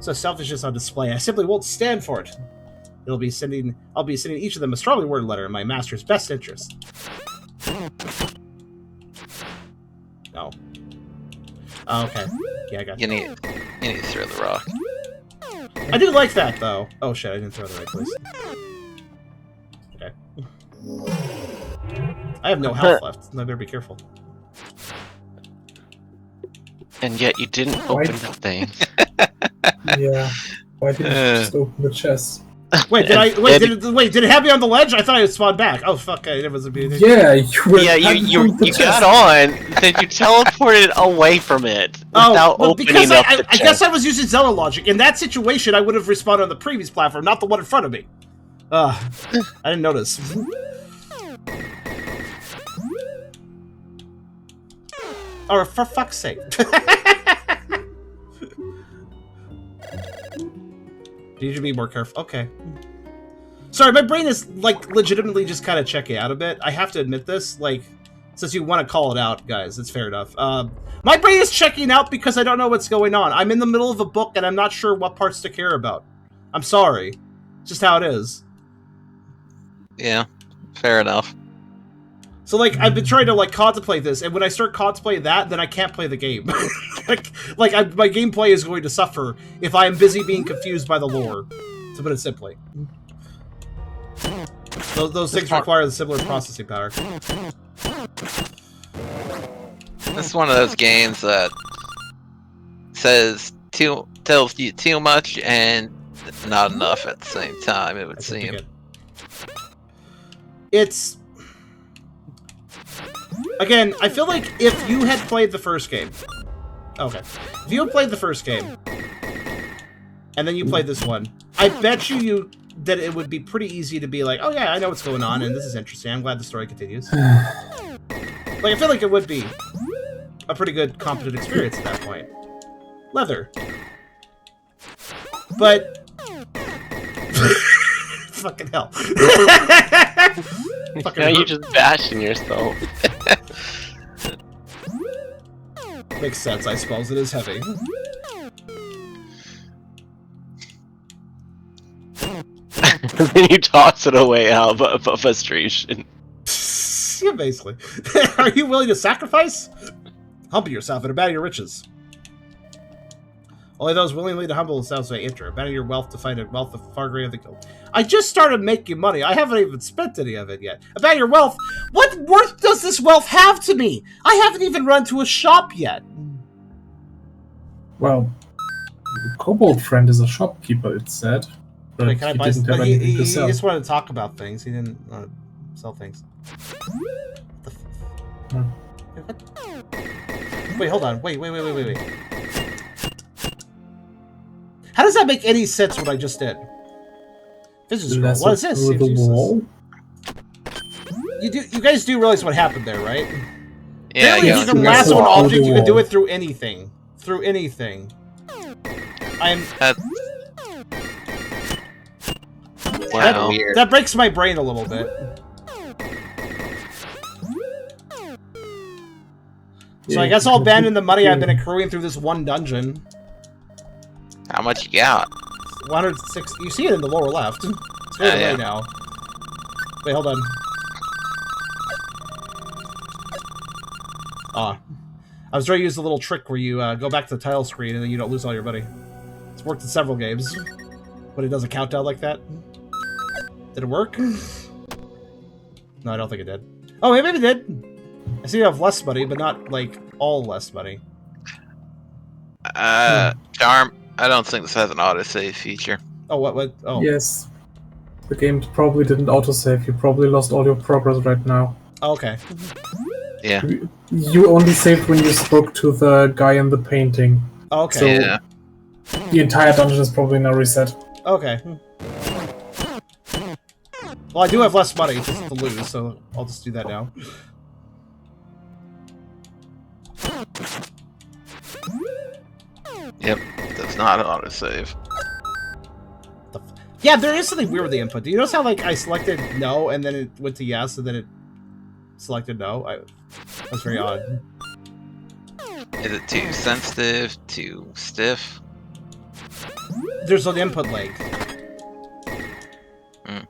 So selfishness on display. I simply won't stand for it. I'll be sending each of them a strongly worded letter in my master's best interest. No. Oh, okay. Yeah, I got you. You need to throw the rock. I do like that, though. Oh, shit, I didn't throw it in the right place. Okay. I have no health left. I better be careful. And yet you didn't open the thing. Yeah. Why didn't you just open the chest? Wait, did it have me on the ledge? I thought I spawned back. Oh, fuck, it was a beauty. Yeah, you got on, then you teleported away from it without opening up the chest. I guess I was using Zelda logic. In that situation, I would have respawned on the previous platform, not the one in front of me. I didn't notice. Or for fuck's sake. You should be more careful. Okay. Sorry, my brain is, like, legitimately just kind of checking out a bit. I have to admit this. Like, Since you want to call it out, guys, it's fair enough. My brain is checking out because I don't know what's going on. I'm in the middle of a book and I'm not sure what parts to care about. I'm sorry. It's just how it is. Yeah, fair enough. So, like, I've been trying to, like, contemplate this, and when I start contemplating that, then I can't play the game. My gameplay is going to suffer if I am busy being confused by the lore, to put it simply. Those things require the similar processing power. This is one of those games that tells you too much and not enough at the same time, it would seem. It's... Again, I feel like if you had played the first game... Okay. If you had played the first game, and then you played this one, I bet you that it would be pretty easy to be like, oh yeah, I know what's going on, and this is interesting. I'm glad the story continues. Like, I feel like it would be a pretty good, competent experience at that point. Leather. But... Fucking hell. Now you're just bashing yourself. Makes sense, I suppose. It is heavy. Then you toss it away out of frustration. Yeah, basically. Are you willing to sacrifice? Humble yourself and abandon your riches. Only those willingly to humble themselves may enter. Abandon your wealth to find a wealth of far greater than gold. I just started making money. I haven't even spent any of it yet. Abandon your wealth? What worth does this wealth have to me? I haven't even run to a shop yet. Well, the kobold friend is a shopkeeper, it said. But Wait, can I buy didn't have anything to sell. He just wanted to talk about things. He didn't sell things. Wait, hold on. Wait. How does that make any sense what I just did? Vision scroll. What is this? The wall? You guys do realize what happened there, right? Yeah, Apparently, if you can lasso an object, you can do it through anything. Through anything. Wow. That breaks my brain a little bit. So I guess I'll abandon the money I've been accruing through this one dungeon. How much you got? 106. You see it in the lower left. It's going away now. Wait, hold on. I was trying to use the little trick where you go back to the title screen and then you don't lose all your money. It's worked in several games. But it does a countdown like that. Did it work? No, I don't think it did. Oh, maybe it did. I see you have less money, but not, like, all less money. Charm, I don't think this has an autosave feature. Oh, what? Oh. Yes. The game probably didn't autosave. You probably lost all your progress right now. Oh, okay. Yeah. You only saved when you spoke to the guy in the painting. Oh, okay. So yeah. The entire dungeon is probably now reset. Okay. Well, I do have less money just to lose, so I'll just do that now. Yep, that's not an autosave. Yeah, there is something weird with the input. Do you notice how, like, I selected no, and then it went to yes, and then it selected no? That's very odd. Is it too sensitive? Too stiff? There's an input lag. Mm.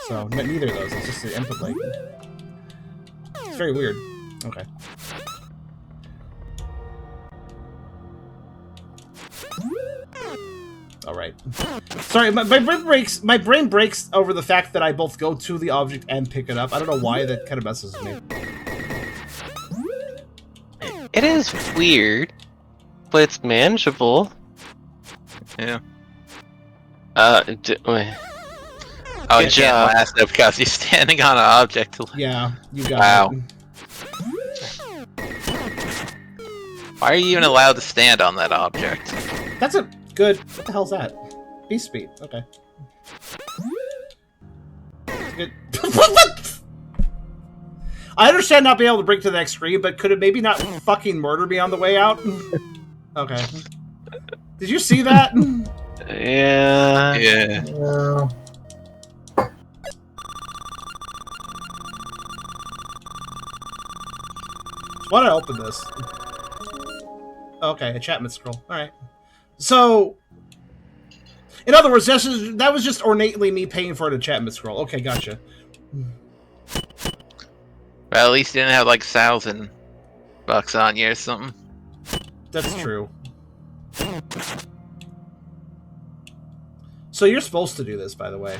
So, neither of those. It's just the input lag. It's very weird. Okay. Alright. Sorry, my brain breaks over the fact that I both go to the object and pick it up. I don't know why, that kind of messes with me. It is weird, but it's manageable. Yeah. Oh, you can't blast it because you're standing on an object. Yeah, you got it. Why are you even allowed to stand on that object? That's a good... What the hell's that? Beast speed. Okay. That's good. What? I understand not being able to break to the next screen, but could it maybe not fucking murder me on the way out? Okay. Did you see that? Yeah. Why don't I open this? Okay, a Chapman scroll. Alright. So, in other words, that was just ornately me paying for the Chapman scroll. Okay, gotcha. Well, at least you didn't have like $1,000 on you or something. That's true. So you're supposed to do this, by the way.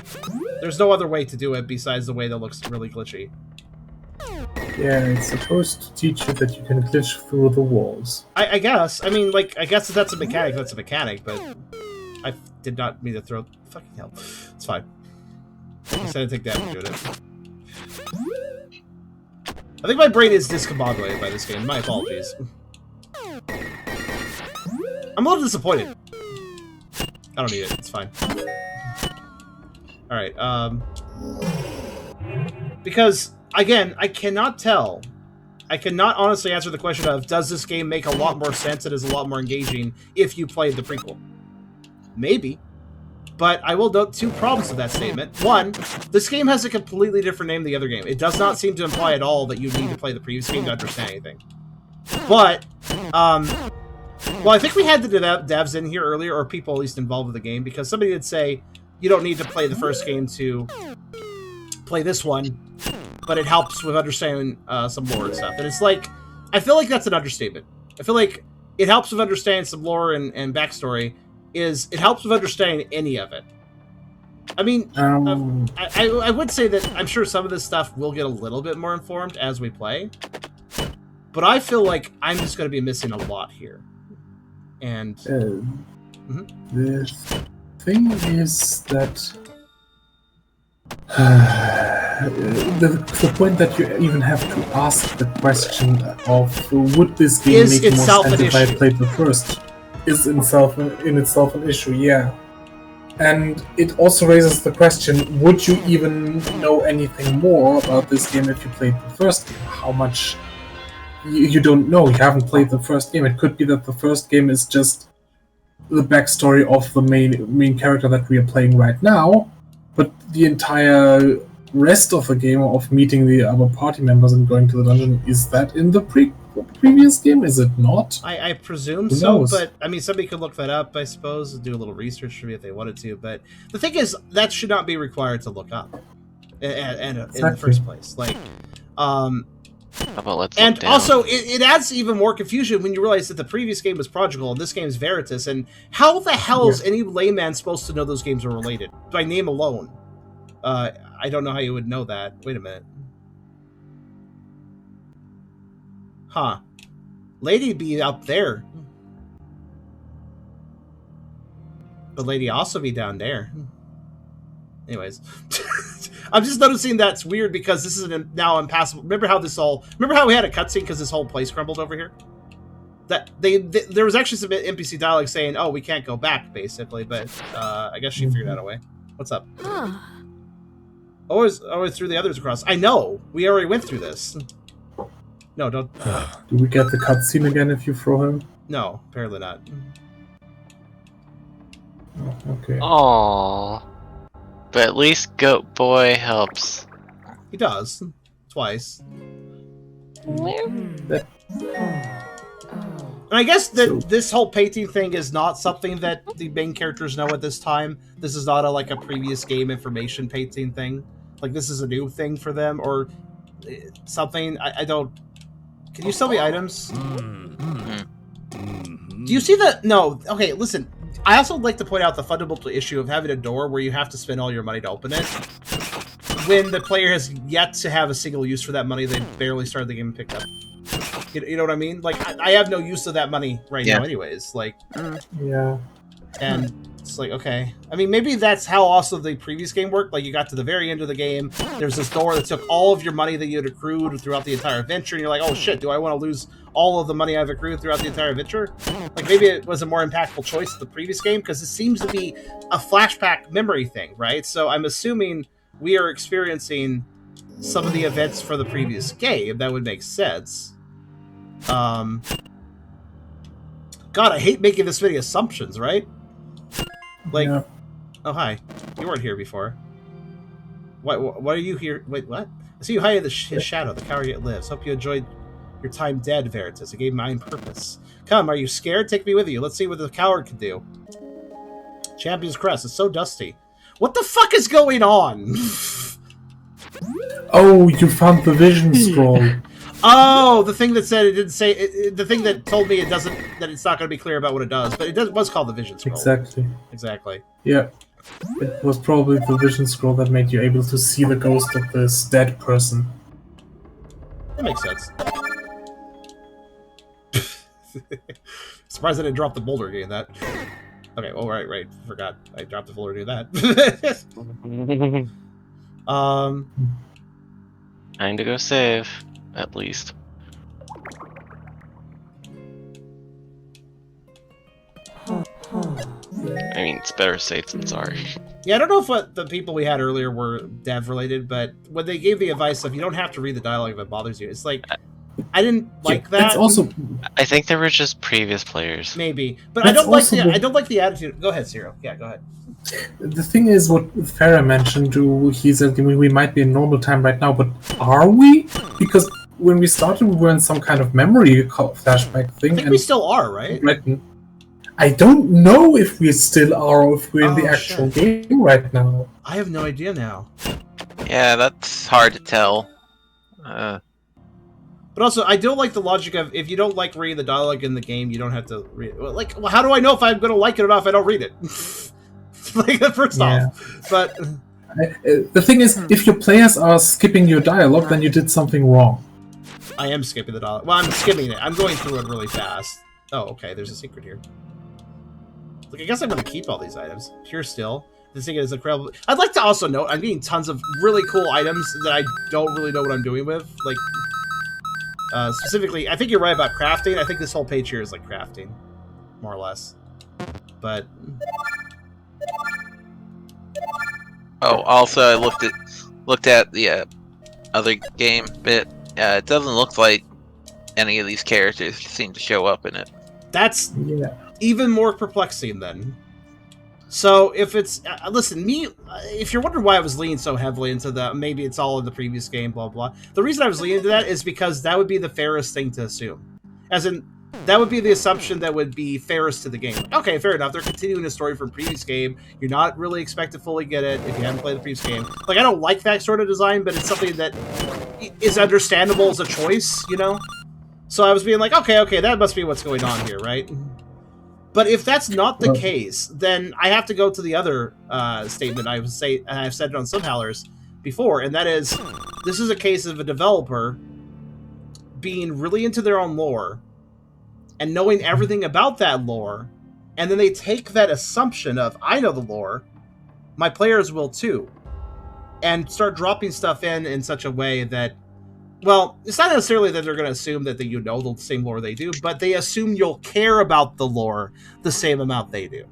There's no other way to do it besides the way that looks really glitchy. Yeah, it's supposed to teach you that you can glitch through the walls. I guess. I mean, like, I guess if that's a mechanic, that's a mechanic, but I did not mean to throw... Fucking hell. It's fine. I said I take damage doing it. I think my brain is discombobulated by this game. My apologies. I'm a little disappointed. I don't need it. It's fine. Alright, because, again, I cannot tell. I cannot honestly answer the question of, does this game make a lot more sense and is a lot more engaging if you played the prequel? Maybe. But I will note 2 problems with that statement. One, this game has a completely different name than the other game. It does not seem to imply at all that you need to play the previous game to understand anything. But, well, I think we had the devs in here earlier, or people at least involved with the game, because somebody did say, you don't need to play the first game to play this one, but it helps with understanding some lore and stuff. And it's like, I feel like that's an understatement. I feel like it helps with understanding some lore and backstory, it helps with understanding any of it. I mean, I would say that I'm sure some of this stuff will get a little bit more informed as we play, but I feel like I'm just going to be missing a lot here. And the thing is that the point that you even have to ask the question of would this game make more sense if I played the first is in itself an issue, yeah. And it also raises the question, would you even know anything more about this game if you played the first game? How much... You don't know, you haven't played the first game. It could be that the first game is just the backstory of the main character that we are playing right now, but the entire rest of the game of meeting the other party members and going to the dungeon, is that in the previous game? Is it not? I presume so, but I mean, somebody could look that up, I suppose, do a little research for me if they wanted to, but the thing is, that should not be required to look up in the first place. Like, How about let's and look down. also, it adds even more confusion when you realize that the previous game was Prodigal and this game is Veritus, and how the hell is any layman supposed to know those games are related? By name alone. I don't know how you would know that. Wait a minute. Huh. Lady be up there. But Lady also be down there. Anyways. I'm just noticing that's weird because this is now impassable. Remember how we had a cutscene because this whole place crumbled over here? That there was actually some NPC dialogue saying, "Oh, we can't go back," basically. But I guess she figured out a way. What's up? Always threw the others across. I know. We already went through this. No, don't. Do we get the cutscene again if you throw him? No, apparently not. Oh, okay. Aww. But at least Goat Boy helps. He does. Twice. And I guess that this whole painting thing is not something that the main characters know at this time. This is not like a previous game information painting thing. Like, this is a new thing for them, or something. I don't... Can you sell me items? Do you see the... No, okay, listen. I also like to point out the fundamental issue of having a door where you have to spend all your money to open it, when the player has yet to have a single use for that money they barely started the game and picked up. You know what I mean? Like, I have no use of that money right now anyways. Like, yeah. And it's like, okay. I mean, maybe that's how also the previous game worked. Like, you got to the very end of the game, there's this door that took all of your money that you had accrued throughout the entire adventure, and you're like, oh shit, do I want to lose all of the money I've accrued throughout the entire adventure? Like, maybe it was a more impactful choice of the previous game, because it seems to be a flashback memory thing, right? So I'm assuming we are experiencing some of the events for the previous game. That would make sense. God, I hate making this many assumptions, right? Like, oh, hi. You weren't here before. What are you here? Wait, what? I see you hiding his shadow. The coward yet lives. Hope you enjoyed Your time dead, Veritus. It gave mine purpose. Come, are you scared? Take me with you. Let's see what the coward can do. Champion's Crest. It's so dusty. What the fuck is going on? Oh, you found the vision scroll. Oh, the thing that said it didn't say... the thing that told me that it's not going to be clear about what it does, but it was called the vision scroll. Exactly. Yeah. It was probably the vision scroll that made you able to see the ghost of this dead person. That makes sense. Surprised I didn't drop the boulder doing that. Okay, well, right. Forgot. I dropped the boulder doing that. Time to go save, at least. I mean, it's better safe than sorry. Yeah, I don't know if what the people we had earlier were dev-related, but when they gave the advice of you don't have to read the dialogue if it bothers you, it's like, I didn't like that. It's also... I think they were just previous players. Maybe. But I don't like the attitude. Go ahead, Cyril. Yeah, go ahead. The thing is, what Farah mentioned, he said we might be in normal time right now, but are we? Because when we started, we were in some kind of memory flashback thing. I think we still are, right? I don't know if we still are or if we're in the actual game right now. I have no idea now. Yeah, that's hard to tell. But also, I don't like the logic of if you don't like reading the dialogue in the game, you don't have to read it. Like, well, how do I know if I'm going to like it or not if I don't read it? Like, first off. But the thing is, if your players are skipping your dialogue, then you did something wrong. I am skipping the dialogue. Well, I'm skimming it. I'm going through it really fast. Oh, okay. There's a secret here. Like, I guess I'm going to keep all these items. Pure Still. This thing is incredible. I'd like to also note, I'm getting tons of really cool items that I don't really know what I'm doing with. Like, specifically, I think you're right about crafting. I think this whole page here is like crafting, more or less. But... Oh, also I looked at the other game bit. It doesn't look like any of these characters seem to show up in it. That's even more perplexing then. So if it's listen, if you're wondering why I was leaning so heavily into that, maybe it's all in the previous game, blah blah. The reason I was leaning into that is because that would be the fairest thing to assume, as in that would be the assumption that would be fairest to the game. Okay, fair enough. They're continuing a story from previous game. You're not really expected to fully get it if you haven't played the previous game. Like, I don't like that sort of design, but it's something that is understandable as a choice, you know? So I was being like, okay, that must be what's going on here, right? But if that's not the case, then I have to go to the other statement I've said it on some Howlers before, and that is, this is a case of a developer being really into their own lore, and knowing everything about that lore, and then they take that assumption of, I know the lore, my players will too, and start dropping stuff in such a way that, well, it's not necessarily that they're going to assume that you know the same lore they do, but they assume you'll care about the lore the same amount they do.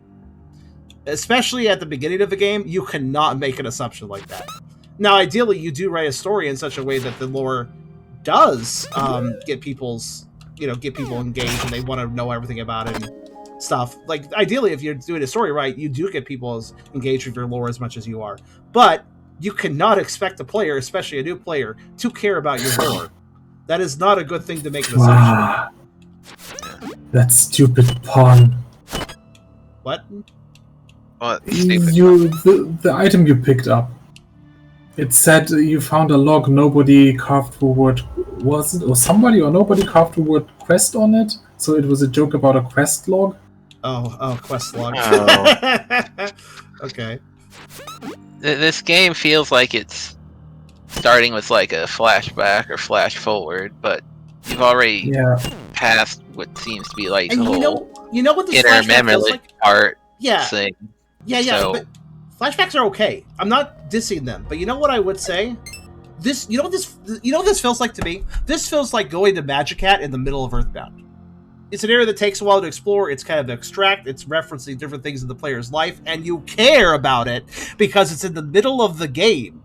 Especially at the beginning of the game, you cannot make an assumption like that. Now, ideally, you do write a story in such a way that the lore does get people engaged and they want to know everything about it and stuff. Like, ideally, if you're doing a story right, you do get people engaged with your lore as much as you are. But you cannot expect a player, especially a new player, to care about your lore. That is not a good thing to make an assumption. That stupid pun. What? What? The item you picked up. It said you found a log, nobody carved the word, was it? Or somebody or nobody carved the word quest on it? So it was a joke about a quest log? Oh, quest log. Oh. Okay. This game feels like it's starting with like a flashback or flash forward, but you've already passed what seems to be like and the whole you know what this inner memory like? part thing. Yeah, so, but flashbacks are okay. I'm not dissing them, but you know what I would say? This what this feels like to me? This feels like going to Magicat in the middle of Earthbound. It's an area that takes a while to explore. It's kind of abstract. It's referencing different things in the player's life, and you care about it because it's in the middle of the game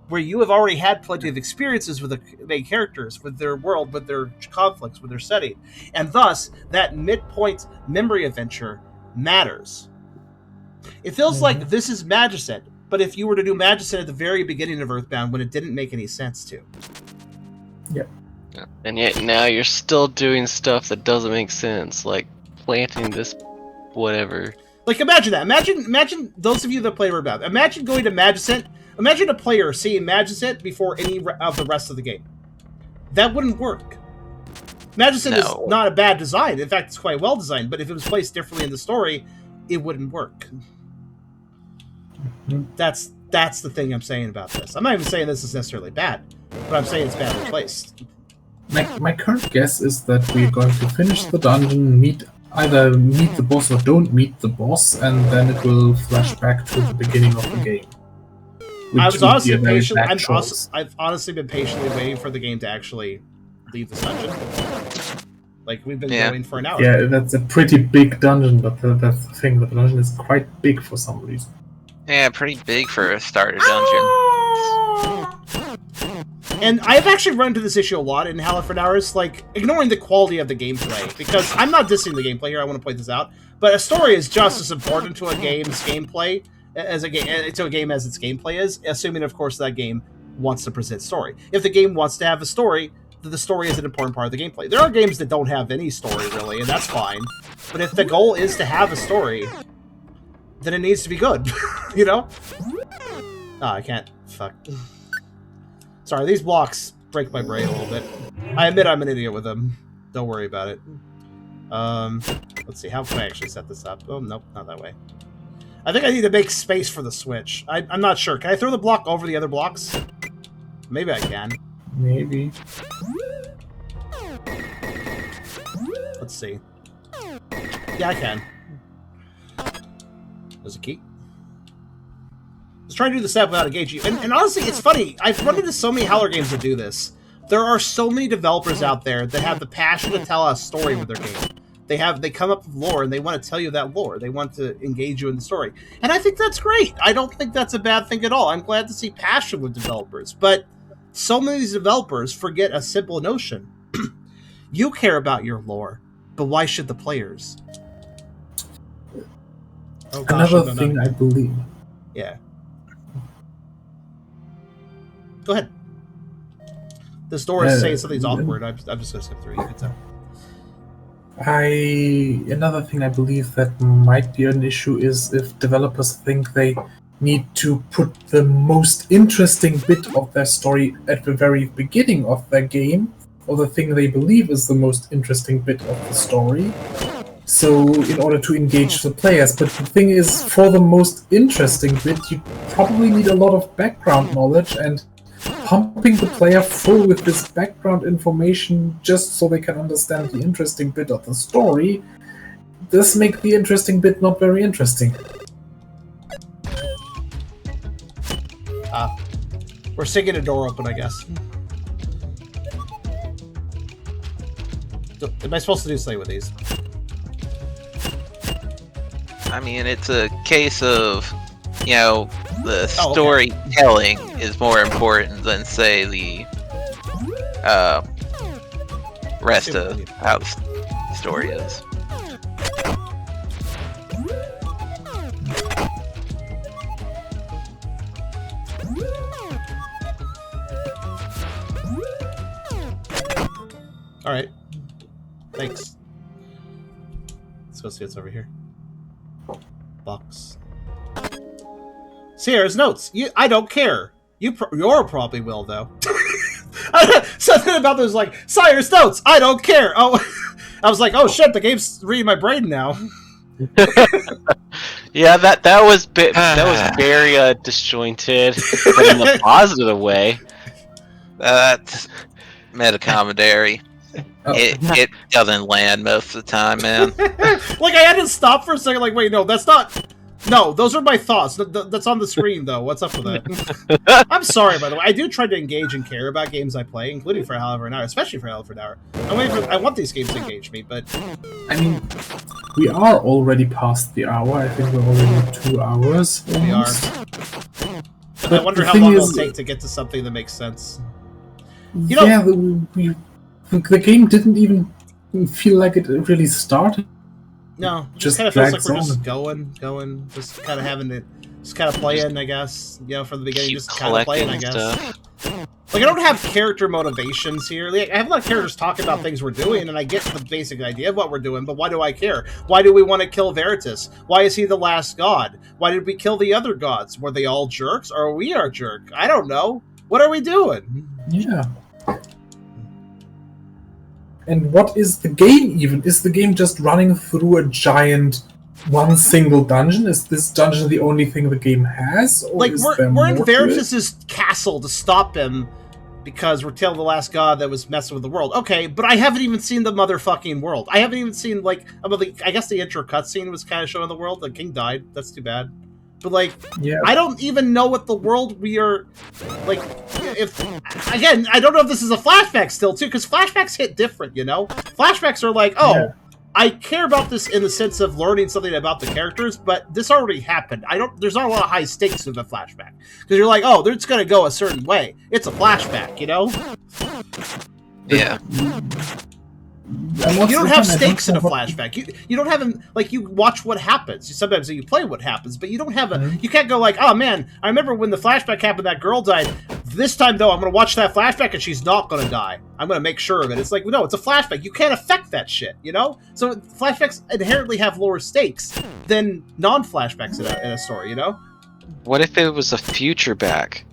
where you have already had plenty of experiences with the main characters, with their world, with their conflicts, with their setting. And thus, that midpoint memory adventure matters. It feels like this is Magicent, but if you were to do Magicent at the very beginning of Earthbound when it didn't make any sense to. Yep. And yet now you're still doing stuff that doesn't make sense, like planting this whatever. Like, imagine that. Imagine those of you that play Rebel. Imagine going to Magicent. Imagine a player seeing Magicent before any of the rest of the game. That wouldn't work. Magicent is not a bad design. In fact, it's quite well designed. But if it was placed differently in the story, it wouldn't work. That's the thing I'm saying about this. I'm not even saying this is necessarily bad, but I'm saying it's badly placed. My current guess is that we're going to finish the dungeon, either meet the boss or don't meet the boss, and then it will flash back to the beginning of the game. I've honestly been patiently waiting for the game to actually leave this dungeon. Like, we've been going for an hour. Yeah, that's a pretty big dungeon, but that's the thing. The dungeon is quite big for some reason. Yeah, pretty big for a starter dungeon. And I've actually run into this issue a lot in Howler for Hours, like, ignoring the quality of the gameplay. Because I'm not dissing the gameplay here, I want to point this out. But a story is just as important to a game's gameplay as its gameplay is, assuming, of course, that game wants to present story. If the game wants to have a story, then the story is an important part of the gameplay. There are games that don't have any story, really, and that's fine. But if the goal is to have a story, then it needs to be good, you know? Oh, I can't. Fuck. Sorry, these blocks break my brain a little bit. I admit I'm an idiot with them. Don't worry about it. Let's see, how can I actually set this up? Oh, nope, not that way. I think I need to make space for the switch. I'm not sure. Can I throw the block over the other blocks? Maybe I can. Maybe. Let's see. Yeah, I can. There's a key. Let's try to do the step without engaging you. And honestly, it's funny. I've run into so many Howler games that do this. There are so many developers out there that have the passion to tell a story with their game. They come up with lore and they want to tell you that lore. They want to engage you in the story. And I think that's great. I don't think that's a bad thing at all. I'm glad to see passion with developers. But so many of these developers forget a simple notion. You care about your lore, but why should the players? Oh, gosh, another thing I believe. Yeah. Go ahead. This door is saying something's awkward. I'm just going to skip through. You can tell. Another thing I believe that might be an issue is if developers think they need to put the most interesting bit of their story at the very beginning of their game, or the thing they believe is the most interesting bit of the story, so in order to engage the players. But the thing is, for the most interesting bit, you probably need a lot of background knowledge, and pumping the player full with this background information just so they can understand the interesting bit of the story does make the interesting bit not very interesting. We're sticking a door open, I guess. Am I supposed to do something with these? I mean, it's a case of, you know, the storytelling is more important than, say, the rest of how the story is. Alright. Thanks. Let's go see what's over here. Box. Sierra's notes. I don't care. You're probably will, though. Something about those, like, Sire's notes. I don't care. Oh, I was like, oh shit, the game's reading my brain now. Yeah, that was very disjointed, but in a positive way. That's meta-commentary. It doesn't land most of the time, man. Like, I had to stop for a second, like, wait, no, that's not... No, those are my thoughts. That's on the screen, though. What's up with that? I'm sorry, by the way. I do try to engage and care about games I play, including for Howler for an Hour, especially for Howler for an Hour. I want these games to engage me, but... I mean, we are already past the hour. I think we're already 2 hours. Almost. We are. But I wonder how long it'll take to get to something that makes sense. You know, yeah, the game didn't even feel like it really started. No, it just kind of feels like we're just going, just kind of having it, just kind of playing, I guess. You know, from the beginning, just kind of playing, I guess. Like, I don't have character motivations here. Like, I have a lot of characters talking about things we're doing, and I get the basic idea of what we're doing, but why do I care? Why do we want to kill Veritus? Why is he the last god? Why did we kill the other gods? Were they all jerks, or are we a jerk? I don't know. What are we doing? Yeah. And what is the game even? Is the game just running through a giant one single dungeon? Is this dungeon the only thing the game has? Or Like, is we're there in more to it? Veritus's castle to stop him because we're killing the last god that was messing with the world. Okay, but I haven't even seen the motherfucking world. I haven't even seen, like, I guess the intro cutscene was kind of showing the world. The king died. That's too bad. But, like, Yeah. I don't even know what the world we are, like, if, again, I don't know if this is a flashback still, too, because flashbacks hit different, you know? Flashbacks are like, oh, Yeah. I care about this in the sense of learning something about the characters, but this already happened. There's not a lot of high stakes with a flashback. Because you're like, oh, it's going to go a certain way. It's a flashback, you know? Yeah. You don't have stakes in a flashback. You don't have them, like, you watch what happens. Sometimes you play what happens, but you don't have you can't go like, oh man, I remember when the flashback happened, that girl died. This time though, I'm going to watch that flashback and she's not going to die. I'm going to make sure of it. It's like, no, it's a flashback. You can't affect that shit, you know? So flashbacks inherently have lower stakes than non-flashbacks in a story, you know? What if it was a future back?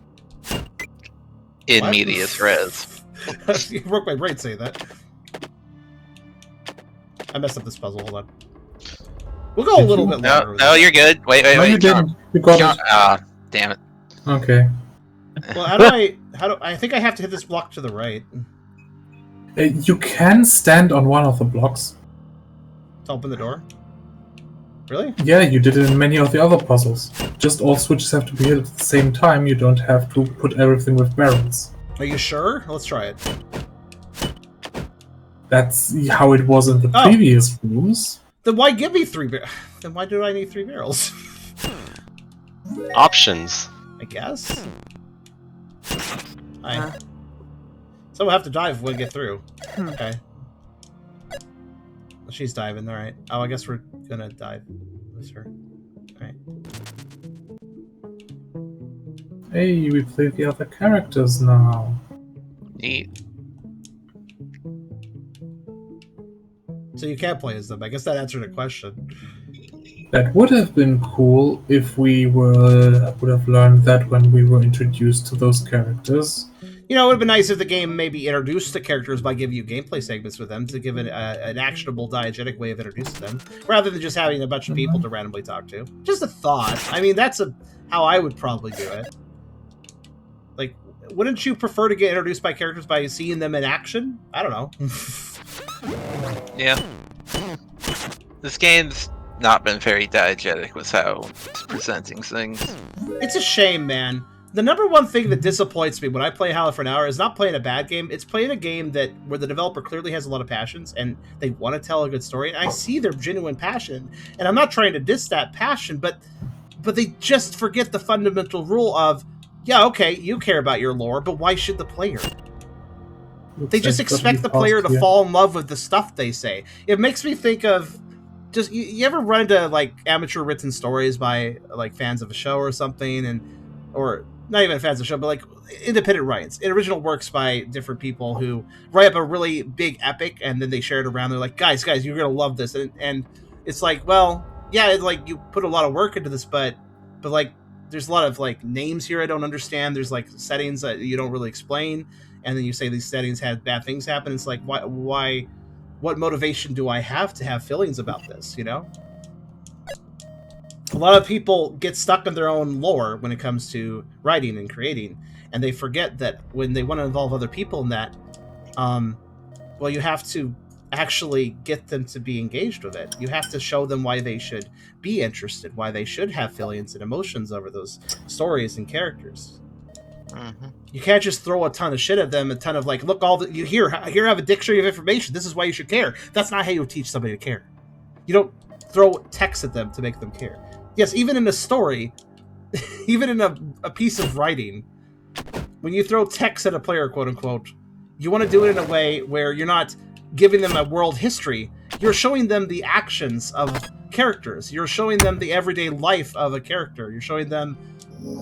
In What? medias res. You broke my brain saying that. I messed up this puzzle. Hold on. We'll go a little bit longer. No, you're good. Wait. No, you didn't. You got it. Damn it. Okay. Well, how do I think I have to hit this block to the right You can stand on one of the blocks. to open the door. Really? Yeah, you did it in many of the other puzzles. Just all switches have to be hit at the same time. You don't have to put everything with barrels. Are you sure? Let's try it. That's how it was in the Oh. previous rooms. Then why give me 3 barrels? Then why do I need 3 barrels? Options. I guess. So we'll have to dive when we get through. Okay. Well, she's diving, alright. Oh, I guess we're gonna dive with her. Alright. Hey, we play the other characters now. Neat. So you can't play as them. I guess that answered the question. That would have been cool if we would have learned that when we were introduced to those characters. You know, it would have been nice if the game maybe introduced the characters by giving you gameplay segments with them to give it an actionable, diegetic way of introducing them, rather than just having a bunch of people to randomly talk to. Just a thought. I mean, that's how I would probably do it. Like, wouldn't you prefer to get introduced by characters by seeing them in action? I don't know. Yeah. This game's not been very diegetic with how it's presenting things. It's a shame, man. The number one thing that disappoints me when I play Howler for an hour is not playing a bad game. It's playing a game where the developer clearly has a lot of passions and they want to tell a good story. And I see their genuine passion, and I'm not trying to diss that passion, but they just forget the fundamental rule of, yeah, okay, you care about your lore, but why should the player? They just expect the player to fall in love with the stuff they say. It makes me think of just you ever run into like amateur written stories by like fans of a show or something, or not even fans of the show, but like independent writes, original works by different people who write up a really big epic and then they share it around. They're like, guys, you're gonna love this, and it's like, well, yeah, it's like you put a lot of work into this, but like there's a lot of like names here I don't understand. There's like settings that you don't really explain. And then you say these settings had bad things happen. It's like, why, what motivation do I have to have feelings about this, you know? A lot of people get stuck in their own lore when it comes to writing and creating, and they forget that when they want to involve other people in that, well, you have to actually get them to be engaged with it. You have to show them why they should be interested, why they should have feelings and emotions over those stories and characters. Mm-hmm. You can't just throw a ton of shit at them, a ton of like, look, you here have a dictionary of information. This is why you should care. That's not how you teach somebody to care. You don't throw text at them to make them care. Yes, even in a story, even in a piece of writing, when you throw text at a player, quote unquote, you want to do it in a way where you're not giving them a world history. You're showing them the actions of characters. You're showing them the everyday life of a character. You're showing them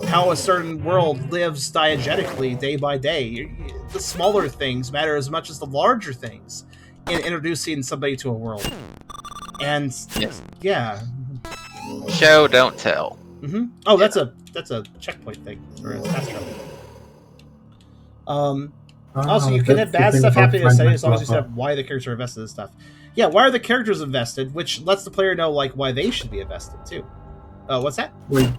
how a certain world lives diegetically day by day. The smaller things matter as much as the larger things in introducing somebody to a world. And yeah. Show, don't tell. Oh, that's a checkpoint thing, or a fast travel. Also, you can have bad stuff happening in a setting as long as you set why the characters are invested in stuff. Yeah, why are the characters invested? Which lets the player know like why they should be invested too. What's that? Wait.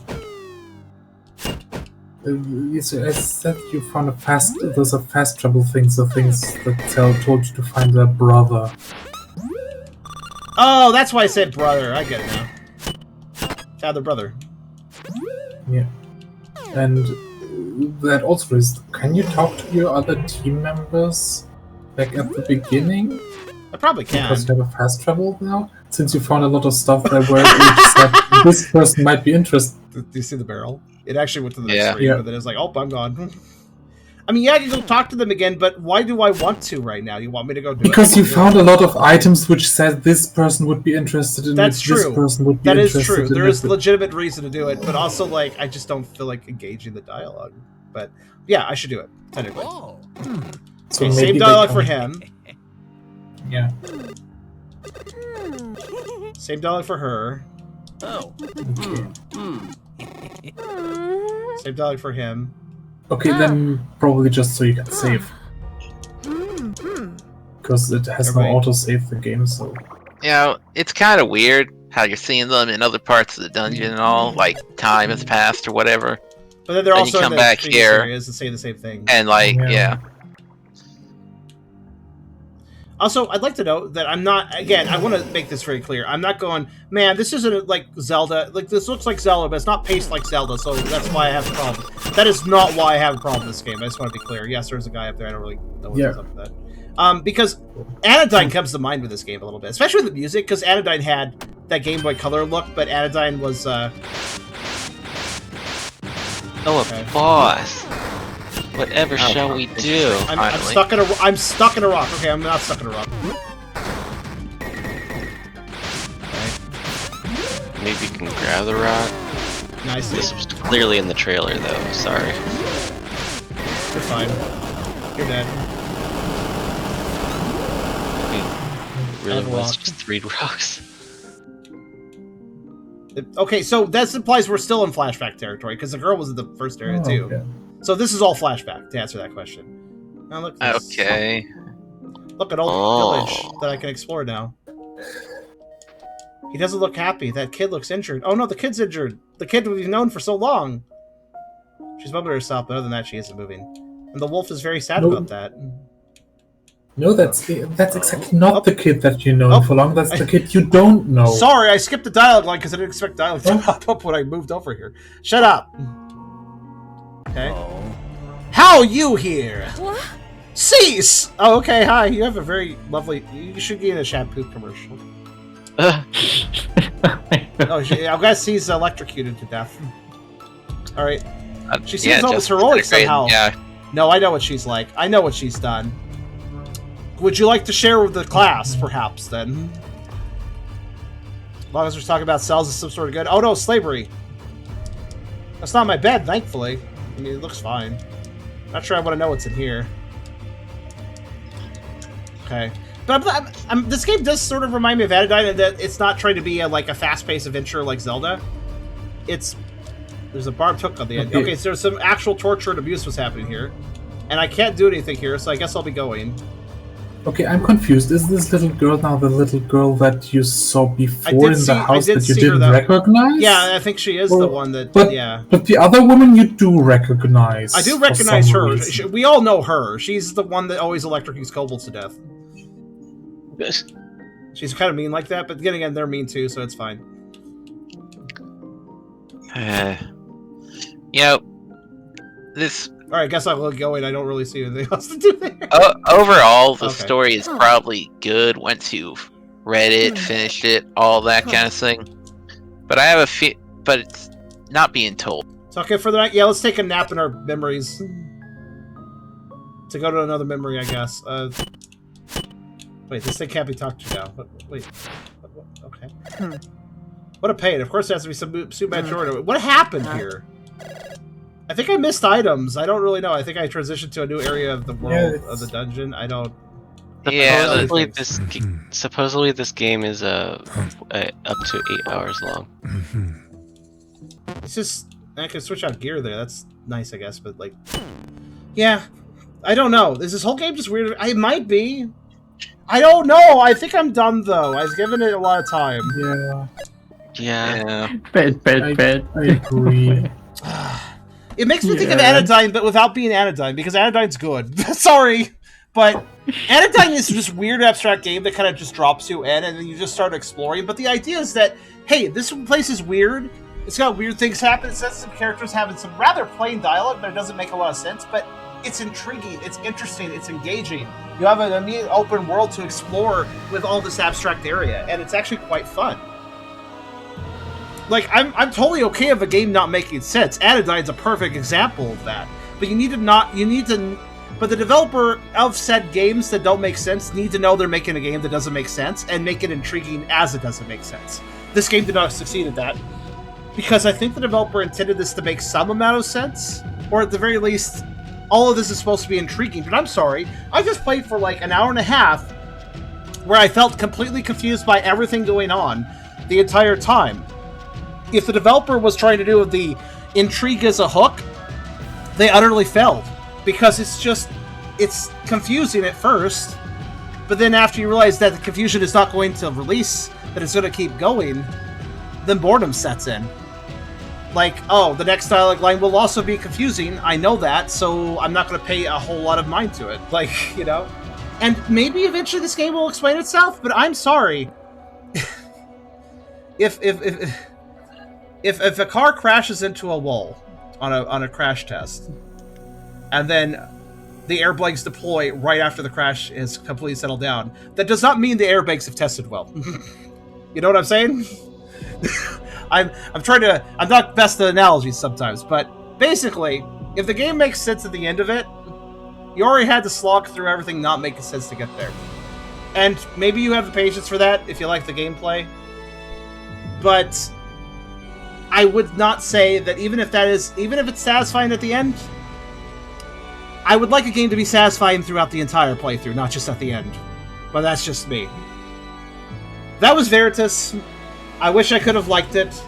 I said you found those are fast travel things, the things that told you to find their brother. Oh, that's why I said brother. I get it now. Found their brother. Yeah. And that also is, can you talk to your other team members like at the beginning? I probably can. Because you have a fast travel now? Since you found a lot of stuff that where each said this person might be interested. Do you see the barrel? It actually went to the next screen, but then it's like, oh, I'm gone. I mean, yeah, I can go talk to them again, but why do I want to right now? You want me to go do it? Because you found a lot of items which said this person would be interested in That's it, true. this person would be that interested is true. in There is it. legitimate reason to do it, but also, like, I just don't feel like engaging the dialogue. But, yeah, I should do it, technically. So okay, same dialogue for him. Yeah. Same dialogue for her. Okay. Same dialogue for him. Okay, then probably just so you can save. Because it has no auto-save the game, so... You know, it's kind of weird how you're seeing them in other parts of the dungeon and all, like time has passed or whatever. But then they're Then also you come in the back previous here areas and say the same thing. And like, yeah. Also, I'd like to note that I'm not, again, I want to make this very clear. I'm not going, man, this isn't like Zelda. Like, this looks like Zelda, but it's not paced like Zelda, so that's why I have a problem. That is not why I have a problem with this game. I just want to be clear. Yes, there's a guy up there. I don't really know what's up with that. Because Anodyne comes to mind with this game a little bit, especially with the music, because Anodyne had that Game Boy Color look, but Anodyne was, Oh, a boss! Whatever shall we do? I'm stuck in a rock. Okay, I'm not stuck in a rock. Okay. Maybe you can grab the rock. Nice. This was clearly in the trailer, though. Sorry. You're fine. You're dead. It really was just 3 rocks. Okay, so that implies we're still in flashback territory, because the girl was in the first area, too. Okay. So this is all flashback, to answer that question. Now look at this. Okay. Look at old village that I can explore now. He doesn't look happy. That kid looks injured. Oh no, the kid's injured. The kid we've known for so long. She's bumping herself, but other than that, she isn't moving. And the wolf is very sad about that. No, that's exactly not the kid that you know for long. That's the kid you don't know. Sorry, I skipped the dialogue line because I didn't expect dialogue to pop up when I moved over here. Shut up. Okay. How you here? What? Cease! Oh, okay, hi. You have a very lovely... You should get in a shampoo commercial. Oh, I guess he's electrocuted to death. Alright. She seems almost heroic somehow. Yeah. No, I know what she's like. I know what she's done. Would you like to share with the class, perhaps, then? As long as we're talking about cells of some sort of good... Oh, no, slavery. That's not my bed, thankfully. I mean, it looks fine. Not sure I want to know what's in here. Okay. But this game does sort of remind me of Anodyne in that it's not trying to be like a fast-paced adventure like Zelda. There's a barbed hook on the end. Okay, so there's some actual torture and abuse was happening here. And I can't do anything here, so I guess I'll be going. Okay, I'm confused. Is this little girl now the little girl that you saw before in the house that you didn't recognize? Yeah, I think she is the one that, yeah. But the other woman you do recognize. I do recognize her. We all know her. She's the one that always electrocutes kobolds to death. She's kind of mean like that, but then again, they're mean too, so it's fine. You know, this... Alright, I guess I'll go in. I don't really see anything else to do there. Overall, the story is probably good once you've read it, finished it, all that kind of thing. But I have a but it's not being told. It's okay for the night. Yeah, let's take a nap in our memories. To go to another memory, I guess. Wait, this thing can't be talked to now. Wait. Okay. What a pain. Of course, there has to be some super majority. What happened here? I think I missed items. I don't really know. I think I transitioned to a new area of the world of the dungeon. I don't. Yeah. Supposedly this game is up to 8 hours long. It's just I can switch out gear there. That's nice, I guess. But like, yeah, I don't know. Is this whole game just weird? I might be. I don't know. I think I'm done though. I've given it a lot of time. Yeah. Bad. I agree. It makes me think of Anodyne, but without being Anodyne, because Anodyne's good. Sorry, but Anodyne is just weird abstract game that kind of just drops you in, and then you just start exploring. But the idea is that, hey, this place is weird. It's got weird things happen. It says some characters having some rather plain dialogue, but it doesn't make a lot of sense. But it's intriguing, it's interesting, it's engaging. You have an immediate open world to explore with all this abstract area, and it's actually quite fun. Like, I'm totally okay with a game not making sense. Anodyne's a perfect example of that. But but the developer of said games that don't make sense need to know they're making a game that doesn't make sense and make it intriguing as it doesn't make sense. This game did not succeed at that, because I think the developer intended this to make some amount of sense, or at the very least, all of this is supposed to be intriguing. But I'm sorry, I just played for like an hour and a half where I felt completely confused by everything going on the entire time. If the developer was trying to do with the intrigue as a hook, they utterly failed. Because it's confusing at first, but then after you realize that the confusion is not going to release, that it's going to keep going, then boredom sets in. Like, oh, the next dialogue line will also be confusing, I know that, so I'm not going to pay a whole lot of mind to it. Like, you know? And maybe eventually this game will explain itself, but I'm sorry. If a car crashes into a wall on a crash test, and then the airbags deploy right after the crash is completely settled down, that does not mean the airbags have tested well. You know what I'm saying? I'm not best at analogies sometimes, but basically, if the game makes sense at the end of it, you already had to slog through everything not making sense to get there. And maybe you have the patience for that if you like the gameplay, but I would not say that even if it's satisfying at the end, I would like a game to be satisfying throughout the entire playthrough, not just at the end. But that's just me. That was Veritus. I wish I could have liked it,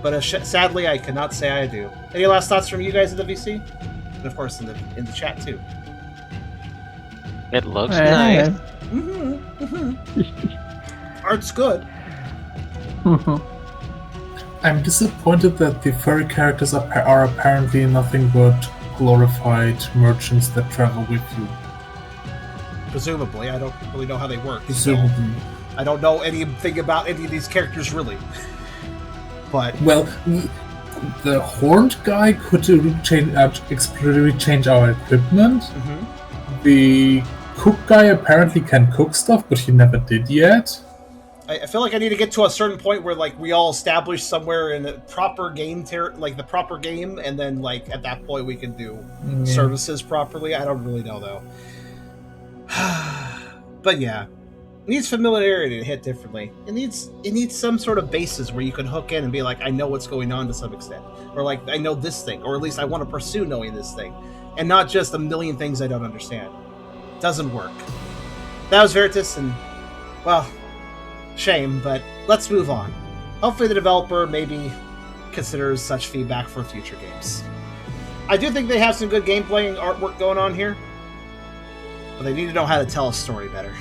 but sadly I cannot say I do. Any last thoughts from you guys in the VC? And of course in the chat too. It looks nice. Art's good. I'm disappointed that the furry characters are apparently nothing but glorified merchants that travel with you. Presumably, I don't really know how they work. Presumably. So I don't know anything about any of these characters really. But well, the horned guy could change our equipment. Mm-hmm. The cook guy apparently can cook stuff, but he never did yet. I feel like I need to get to a certain point where like we all establish somewhere in the proper game the proper game, and then like at that point we can do services properly. I don't really know though. But yeah, it needs familiarity to hit differently. It needs some sort of basis where you can hook in and be like, I know what's going on to some extent, or like I know this thing, or at least I want to pursue knowing this thing, and not just a million things I don't understand. Doesn't work. That was Veritus, and well, shame, but let's move on. Hopefully the developer maybe considers such feedback for future games. I do think they have some good gameplay and artwork going on here, but they need to know how to tell a story better.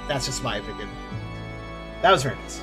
That's just my opinion. That was Veritus.